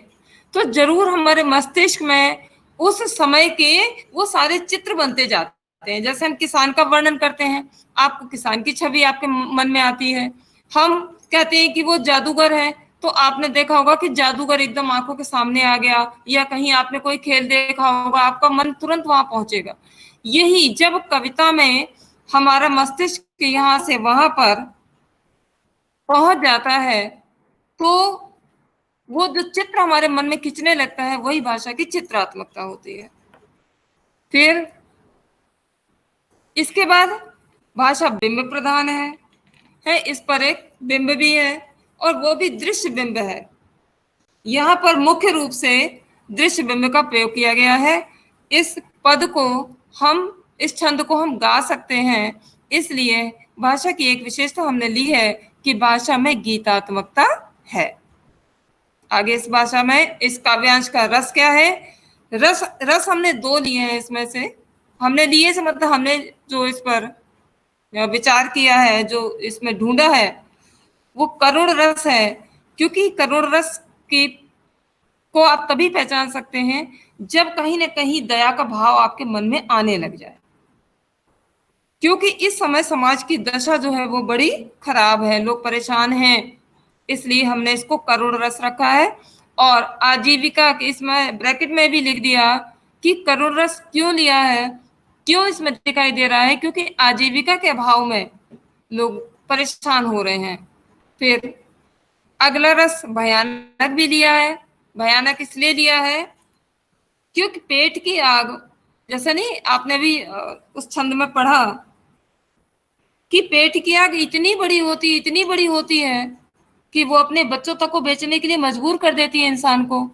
तो जरूर हमारे मस्तिष्क में उस समय के वो सारे चित्र बनते जाते हैं। जैसे हम किसान का वर्णन करते हैं, आपको किसान की छवि आपके मन में आती है। हम कहते हैं कि वो जादूगर है, तो आपने देखा होगा कि जादूगर एकदम आंखों के सामने आ गया, या कहीं आपने कोई खेल देखा होगा, आपका मन तुरंत वहां पहुंचेगा। यही जब कविता में हमारा मस्तिष्क यहाँ से वहां पर पहुंच जाता है तो वो जो चित्र हमारे मन में खिंचने लगता है, वही भाषा की चित्रात्मकता होती है। फिर इसके बाद भाषा बिंब प्रधान है, इस पर एक बिंब भी है, और वो भी दृश्य बिंब है। यहाँ पर मुख्य रूप से दृश्य बिंब का प्रयोग किया गया है। इस पद को इस छंद को हम गा सकते हैं, इसलिए भाषा की एक विशेषता हमने ली है कि भाषा में गीतात्मकता है। आगे इस भाषा में इस काव्यांश का रस क्या है? रस हमने 2 लिए हैं। इसमें से हमने लिए से मतलब हमने जो इस पर विचार किया है, जो इसमें ढूंढा है, वो करुण रस है। क्योंकि करुण रस को आप तभी पहचान सकते हैं जब कहीं ना कहीं दया का भाव आपके मन में आने लग जाए, क्योंकि इस समय समाज की दशा जो है वो बड़ी खराब है, लोग परेशान हैं, इसलिए हमने इसको करुण रस रखा है। और आजीविका इसमें ब्रैकेट में भी लिख दिया कि करुण रस क्यों लिया है, क्यों इसमें दिखाई दे रहा है, क्योंकि आजीविका के अभाव में लोग परेशान हो रहे हैं। फिर अगला रस भयानक भी लिया है। भयानक इसलिए लिया है क्योंकि पेट की आग, जैसे नहीं आपने भी उस छंद में पढ़ा कि पेट की आग इतनी बड़ी होती है कि वो अपने बच्चों तक को बेचने के लिए मजबूर कर देती है इंसान को,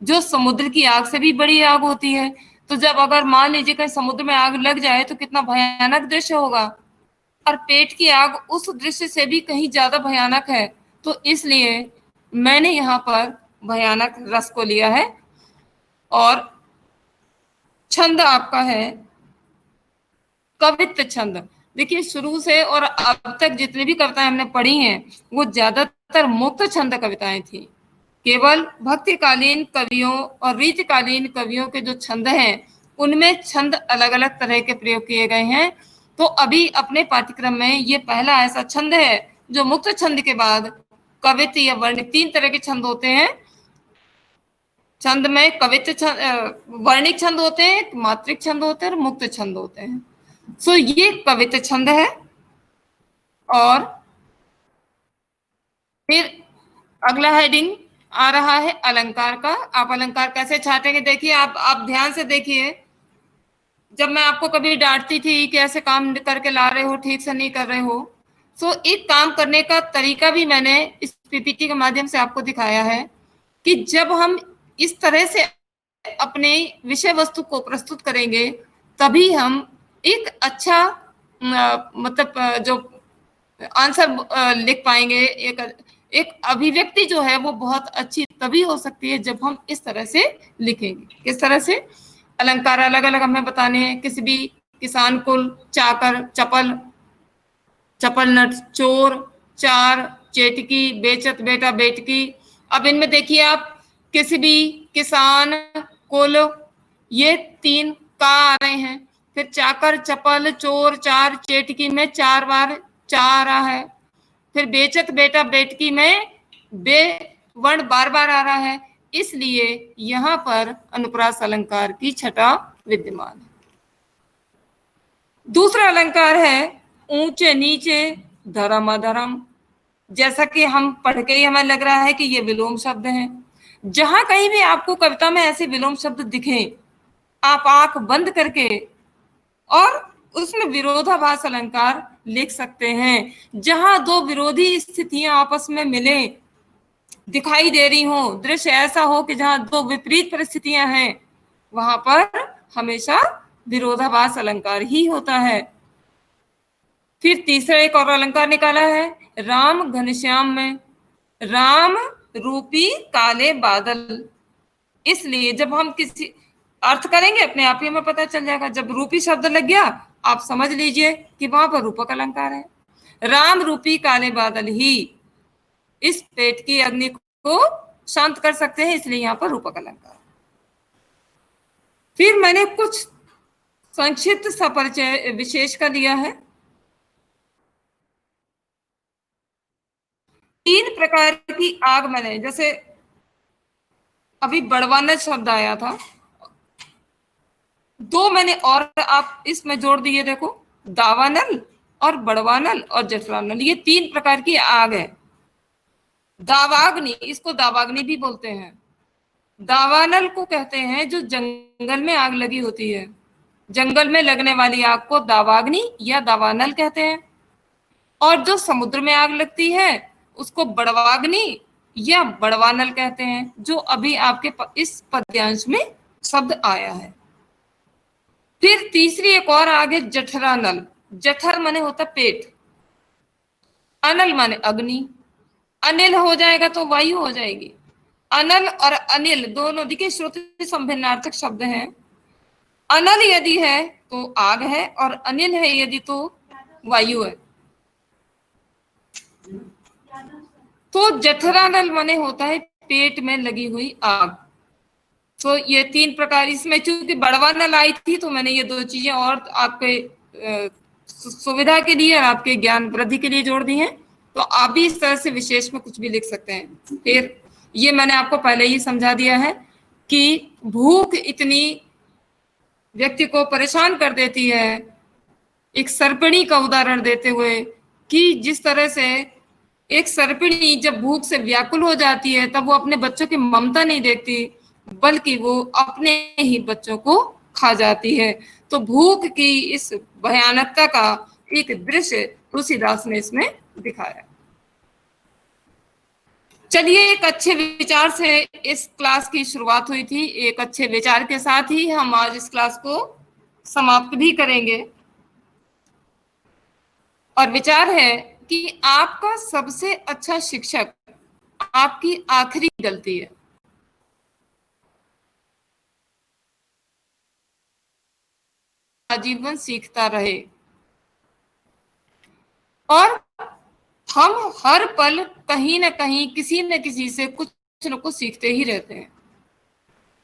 जो समुद्र की आग से भी बड़ी आग होती है। तो जब अगर मान लीजिए कहीं समुद्र में आग लग जाए तो कितना भयानक दृश्य होगा, और पेट की आग उस दृश्य से भी कहीं ज्यादा भयानक है। तो इसलिए मैंने यहाँ पर भयानक रस को लिया है। और छंद आपका है कवित्व छंद। देखिए शुरू से और अब तक जितनी भी कविताएं हमने पढ़ी हैं वो ज्यादातर मुक्त छंद कविताएं थी। केवल भक्तिकालीन कवियों और रीतिकालीन कवियों के जो छंद हैं उनमें छंद अलग अलग तरह के प्रयोग किए गए हैं। तो अभी अपने पाठ्यक्रम में ये पहला ऐसा छंद है जो मुक्त छंद के बाद कवित्व या वर्णित 3 तरह के छंद होते हैं। छंद में कवित्त वर्णिक छंद होते हैं, मात्रिक छंद होते हैं और मुक्त छंद होते हैं। सो ये कवित्त छंद है। और फिर अगला हेडिंग आ रहा है अलंकार का। आप अलंकार कैसे छाटेंगे, देखिए आप ध्यान से देखिए। जब मैं आपको कभी डांटती थी कि ऐसे काम करके ला रहे हो, ठीक से नहीं कर रहे हो, तो एक काम करने का तरीका भी मैंने इस पीपीटी के माध्यम से आपको दिखाया है कि जब हम इस तरह से अपने विषय वस्तु को प्रस्तुत करेंगे तभी हम एक अच्छा मतलब जो आंसर लिख पाएंगे। एक अभिव्यक्ति जो है वो बहुत अच्छी तभी हो सकती है जब हम इस तरह से लिखेंगे। किस तरह से? अलंकार अलग अलग हमें बताने हैं। किसी भी किसान कुल, चाकर, चपल, चपल नट, चोर, चार, चेटकी, बेचत, बेटा, बेटकी। अब इनमें देखिए आप, किसी भी किसान कुल, ये 3 का आ रहे हैं। फिर चाकर, चपल, चोर, चार, चेटकी में 4 बार चा आ रहा है। फिर बेचत, बेटा, बेटकी में बे वर्ण बार बार आ रहा है। इसलिए यहां पर अनुप्रास अलंकार की छटा विद्यमान है। दूसरा अलंकार है ऊंचे नीचे, धर्म अधर्म। जैसा कि हम पढ़ के ही हमें लग रहा है कि ये विलोम शब्द हैं। जहां कहीं भी आपको कविता में ऐसे विलोम शब्द दिखे, आप आंख बंद करके और उसमें विरोधाभास अलंकार लिख सकते हैं। जहां 2 विरोधी स्थितियां आपस में मिले, दिखाई दे रही हो, दृश्य ऐसा हो कि जहां 2 विपरीत परिस्थितियां हैं, वहां पर हमेशा विरोधाभास अलंकार ही होता है। फिर तीसरा एक और अलंकार निकाला है, राम घनश्याम में, राम रूपी काले बादल। इसलिए जब हम किसी अर्थ करेंगे अपने आप ही हमें पता चल जाएगा। जब रूपी शब्द लग गया, आप समझ लीजिए कि वहां पर रूपक अलंकार है। राम रूपी काले बादल ही इस पेट की अग्नि को शांत कर सकते हैं, इसलिए यहां पर रूपक अलंकार। फिर मैंने कुछ संक्षिप्त सा परिचय विशेष का दिया है। 3 प्रकार की आग मैंने, जैसे अभी बड़वानल शब्द आया था, 2 मैंने और आप इसमें जोड़ दिए। देखो, दावानल और बड़वानल और जठरानल, ये 3 प्रकार की आग है। दावाग्नि, इसको दावाग्नि भी बोलते हैं। दावानल को कहते हैं जो जंगल में आग लगी होती है, जंगल में लगने वाली आग को दावाग्नि या दावानल कहते हैं। और जो समुद्र में आग लगती है उसको बड़वाग्नि या बड़वानल कहते हैं, जो अभी आपके इस पद्यांश में शब्द आया है। फिर तीसरी एक और आग है जठरानल। जठर माने होता पेट, अनल माने अग्नि, अनिल हो जाएगा तो वायु हो जाएगी। अनल और अनिल दोनों देखिए श्रुति संभिन्नार्थक शब्द हैं। अनल यदि है तो आग है और अनिल है यदि तो वायु है। तो जठरानल माने होता है पेट में लगी हुई आग। तो ये 3 प्रकार, इसमें चूंकि बड़वानल आई थी तो मैंने ये 2 चीजें और आपके सुविधा के लिए और आपके ज्ञान वृद्धि के लिए जोड़ दी हैं। तो आप भी इस तरह से विशेष में कुछ भी लिख सकते हैं। फिर ये मैंने आपको पहले ही समझा दिया है कि भूख इतनी व्यक्ति को परेशान कर देती है, एक सर्पिणी का उदाहरण देते हुए, कि जिस तरह से एक सर्पिणी जब भूख से व्याकुल हो जाती है तब वो अपने बच्चों की ममता नहीं देखती, बल्कि वो अपने ही बच्चों को खा जाती है। तो भूख की इस भयानकता का एक दृश्य तुलसीदास ने इसमें दिखाया। चलिए, एक अच्छे विचार से इस क्लास की शुरुआत हुई थी। एक अच्छे विचार के साथ ही हम आज इस क्लास को समाप्त भी करेंगे। और विचार है कि आपका सबसे अच्छा शिक्षक आपकी आखिरी गलती है। आजीवन सीखता रहे। और हम हर पल कहीं ना कहीं किसी न किसी से कुछ न कुछ सीखते ही रहते हैं।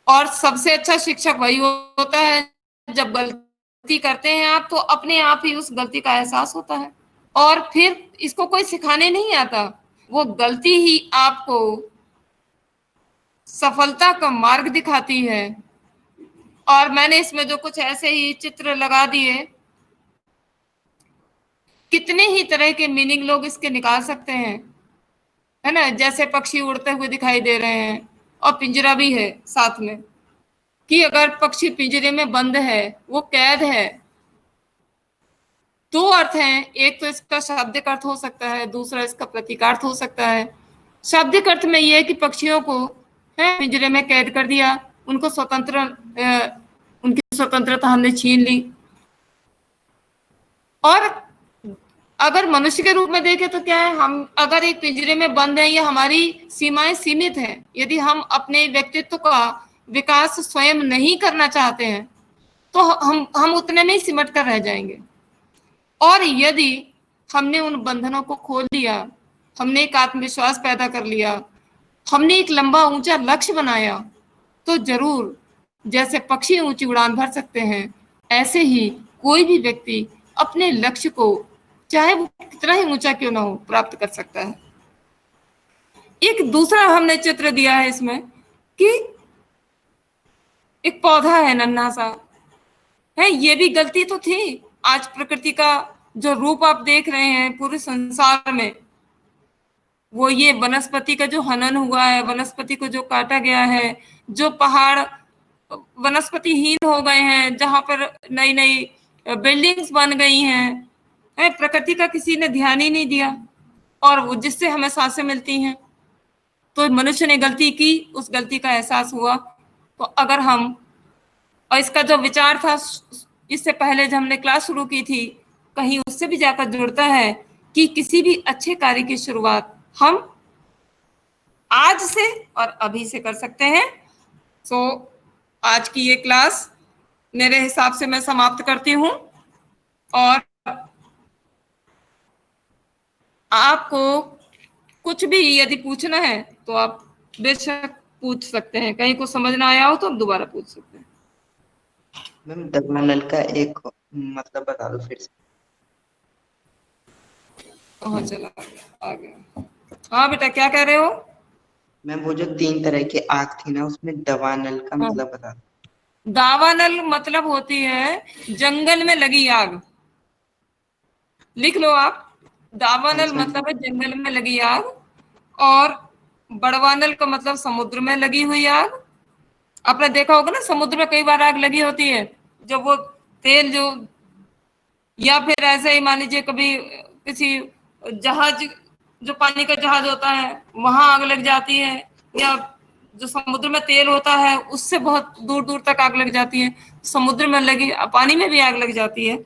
और सबसे अच्छा शिक्षक वही होता है जब गलती करते हैं आप तो अपने आप ही उस गलती का एहसास होता है और फिर इसको कोई सिखाने नहीं आता, वो गलती ही आपको सफलता का मार्ग दिखाती है। और मैंने इसमें जो कुछ ऐसे ही चित्र लगा दिए, कितने ही तरह के मीनिंग लोग इसके निकाल सकते हैं, है ना। जैसे पक्षी उड़ते हुए दिखाई दे रहे हैं, और पिंजरा भी है साथ में, कि अगर पक्षी पिंजरे में बंद है, वो कैद है। दो अर्थ हैं, एक तो इसका शाब्दिक अर्थ हो सकता है, दूसरा इसका प्रतीकार्थ हो सकता है। शाब्दिक अर्थ में यह है कि पक्षियों को है पिंजरे में कैद कर दिया, उनको उनकी स्वतंत्रता हमने छीन ली। और अगर मनुष्य के रूप में देखें तो क्या है, हम अगर एक पिंजरे में बंद हैं, या हमारी सीमाएं सीमित हैं, यदि हम अपने व्यक्तित्व का विकास स्वयं नहीं करना चाहते हैं, तो हम उतने में ही सिमट कर रह जाएंगे। और यदि हमने उन बंधनों को खोल दिया, हमने एक आत्मविश्वास पैदा कर लिया, हमने एक लंबा ऊंचा लक्ष्य बनाया, तो जरूर जैसे पक्षी ऊंची उड़ान भर सकते हैं, ऐसे ही कोई भी व्यक्ति अपने लक्ष्य को, चाहे वो कितना ही ऊंचा क्यों ना हो, प्राप्त कर सकता है। एक दूसरा हमने चित्र दिया है इसमें कि एक पौधा है नन्हा सा, है, ये भी गलती तो थी। आज प्रकृति का जो रूप आप देख रहे हैं पूरे संसार में, वो ये वनस्पति का जो हनन हुआ है, वनस्पति को जो काटा गया है, जो पहाड़ वनस्पतिहीन हो गए हैं, जहां पर नई नई बिल्डिंग्स बन गई हैं, है, प्रकृति का किसी ने ध्यान ही नहीं दिया, और वो जिससे हमें सांसें मिलती हैं। तो मनुष्य ने गलती की, उस गलती का एहसास हुआ। तो अगर हम, और इसका जो विचार था इससे पहले जब हमने क्लास शुरू की थी, कहीं उससे भी जाकर जुड़ता है कि किसी भी अच्छे कार्य की शुरुआत हम आज से और अभी से कर सकते हैं। सो आज की ये क्लास मेरे हिसाब से मैं समाप्त करती हूँ, और आपको कुछ भी यदि पूछना है तो आप बेशक पूछ सकते हैं। कहीं कुछ समझ ना आया हो तो आप दोबारा पूछ सकते हैं। मैम दवानल का एक मतलब बता दो फिर से। हाँ चला आ गया। हाँ बेटा क्या कह रहे हो? मैम वो जो 3 तरह की आग थी ना, उसमें दवानल का हाँ। मतलब बता दो। दावानल मतलब होती है जंगल में लगी आग। लिख लो आप, दावानल अच्छा। मतलब है जंगल में लगी आग, और बड़वानल का मतलब समुद्र में लगी हुई आग। आपने देखा होगा ना, समुद्र में कई बार आग लगी होती है, जब वो तेल जो, या फिर ऐसे ही मान लीजिए कभी किसी जहाज, जो पानी का जहाज होता है, वहां आग लग जाती है, या जो समुद्र में तेल होता है उससे बहुत दूर दूर तक आग लग जाती है, समुद्र में लगी, पानी में भी आग लग जाती है।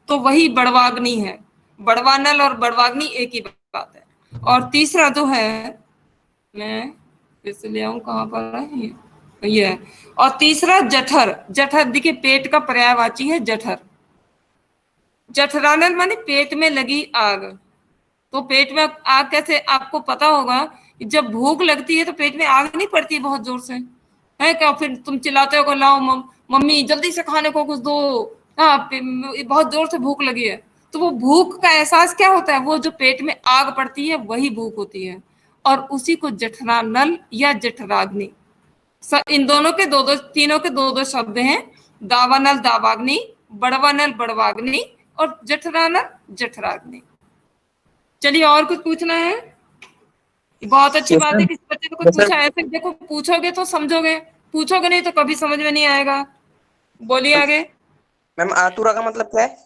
तो वही बड़वाग्नि है। बड़वानल और बड़वाग्नि एक ही बात है। और तीसरा जो है, मैं फिर से ले आऊं, कहाँ पर है ये है। और तीसरा जठर। जठर देखिए पेट का पर्यायवाची है जठर। जठरानल माने पेट में लगी आग। तो पेट में आग कैसे, आपको पता होगा जब भूख लगती है तो पेट में आग नहीं पड़ती है बहुत जोर से, है क्या? फिर तुम चिल्लाते हो, लाओ मम्मी जल्दी से खाने को कुछ दो, हाँ बहुत जोर से भूख लगी है। तो वो भूख का एहसास क्या होता है, वो जो पेट में आग पड़ती है वही भूख होती है, और उसी को जठरानल या जठराग्नि। इन दोनों के दो दो, तीनों के दो दो शब्द हैं, दावानल दावाग्नि, बड़वानल बड़वाग्नि, और जठरानल जठराग्नि। चलिए और कुछ पूछना है? बहुत अच्छी Yes, बात है ma'am. किसी बच्चे ने कुछ Yes, sir. पूछा है। ऐसे देखो, पूछोगे तो समझोगे, पूछोगे नहीं तो कभी समझ में नहीं आएगा। बोलिए आगे। मैम आतुरा का मतलब क्या है?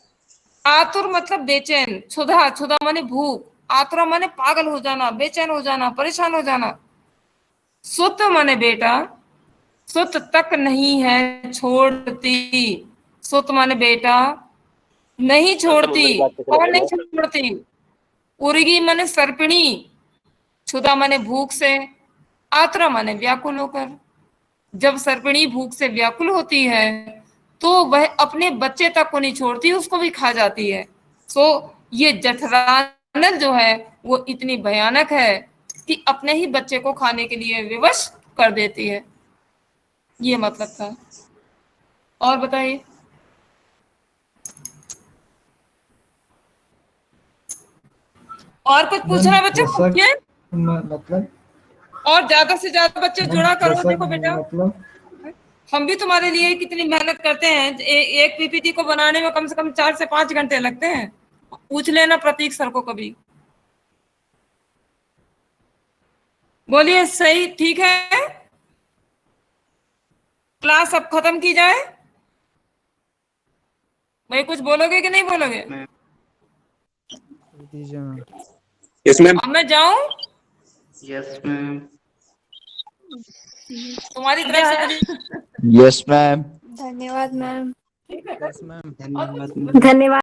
आतुर मतलब बेचैन। क्षुधा, क्षुधा माने भूख, आतुरा माने पागल हो जाना, बेचैन हो जाना, परेशान हो जाना। सुत माने बेटा, सुत तक नहीं है छोड़ती। सुत माने बेटा नहीं छोड़ती। कौन नहीं छोड़ती? उर्गी माने सर्पिणी, क्षुधा माने भूख से, आतुरा माने व्याकुल होकर। जब सर्पिणी भूख से व्याकुल होती है तो वह अपने बच्चे तक को नहीं छोड़ती, उसको भी खा जाती है। सो ये जठरानल जो है वो इतनी भयानक है कि अपने ही बच्चे को खाने के लिए विवश कर देती है। ये मतलब था। और बताइए। और कुछ पूछना है बच्चे? पूछिए। मतलब और ज्यादा से ज्यादा बच्चे जुड़ा करो। देखो बेटा, मतलब हम भी तुम्हारे लिए कितनी मेहनत करते हैं। एक पीपीटी को बनाने में कम से कम 4 से 5 घंटे लगते हैं। पूछ लेना प्रतीक सर को कभी। बोलिए सही, ठीक है। क्लास अब खत्म की जाए। भाई कुछ बोलोगे कि नहीं बोलोगे? Yes ma'am. अब मैं जाऊं? Yes ma'am. तुम्हारी तरफ से मुझे यस मैम। धन्यवाद मैम। धन्यवाद। धन्यवाद।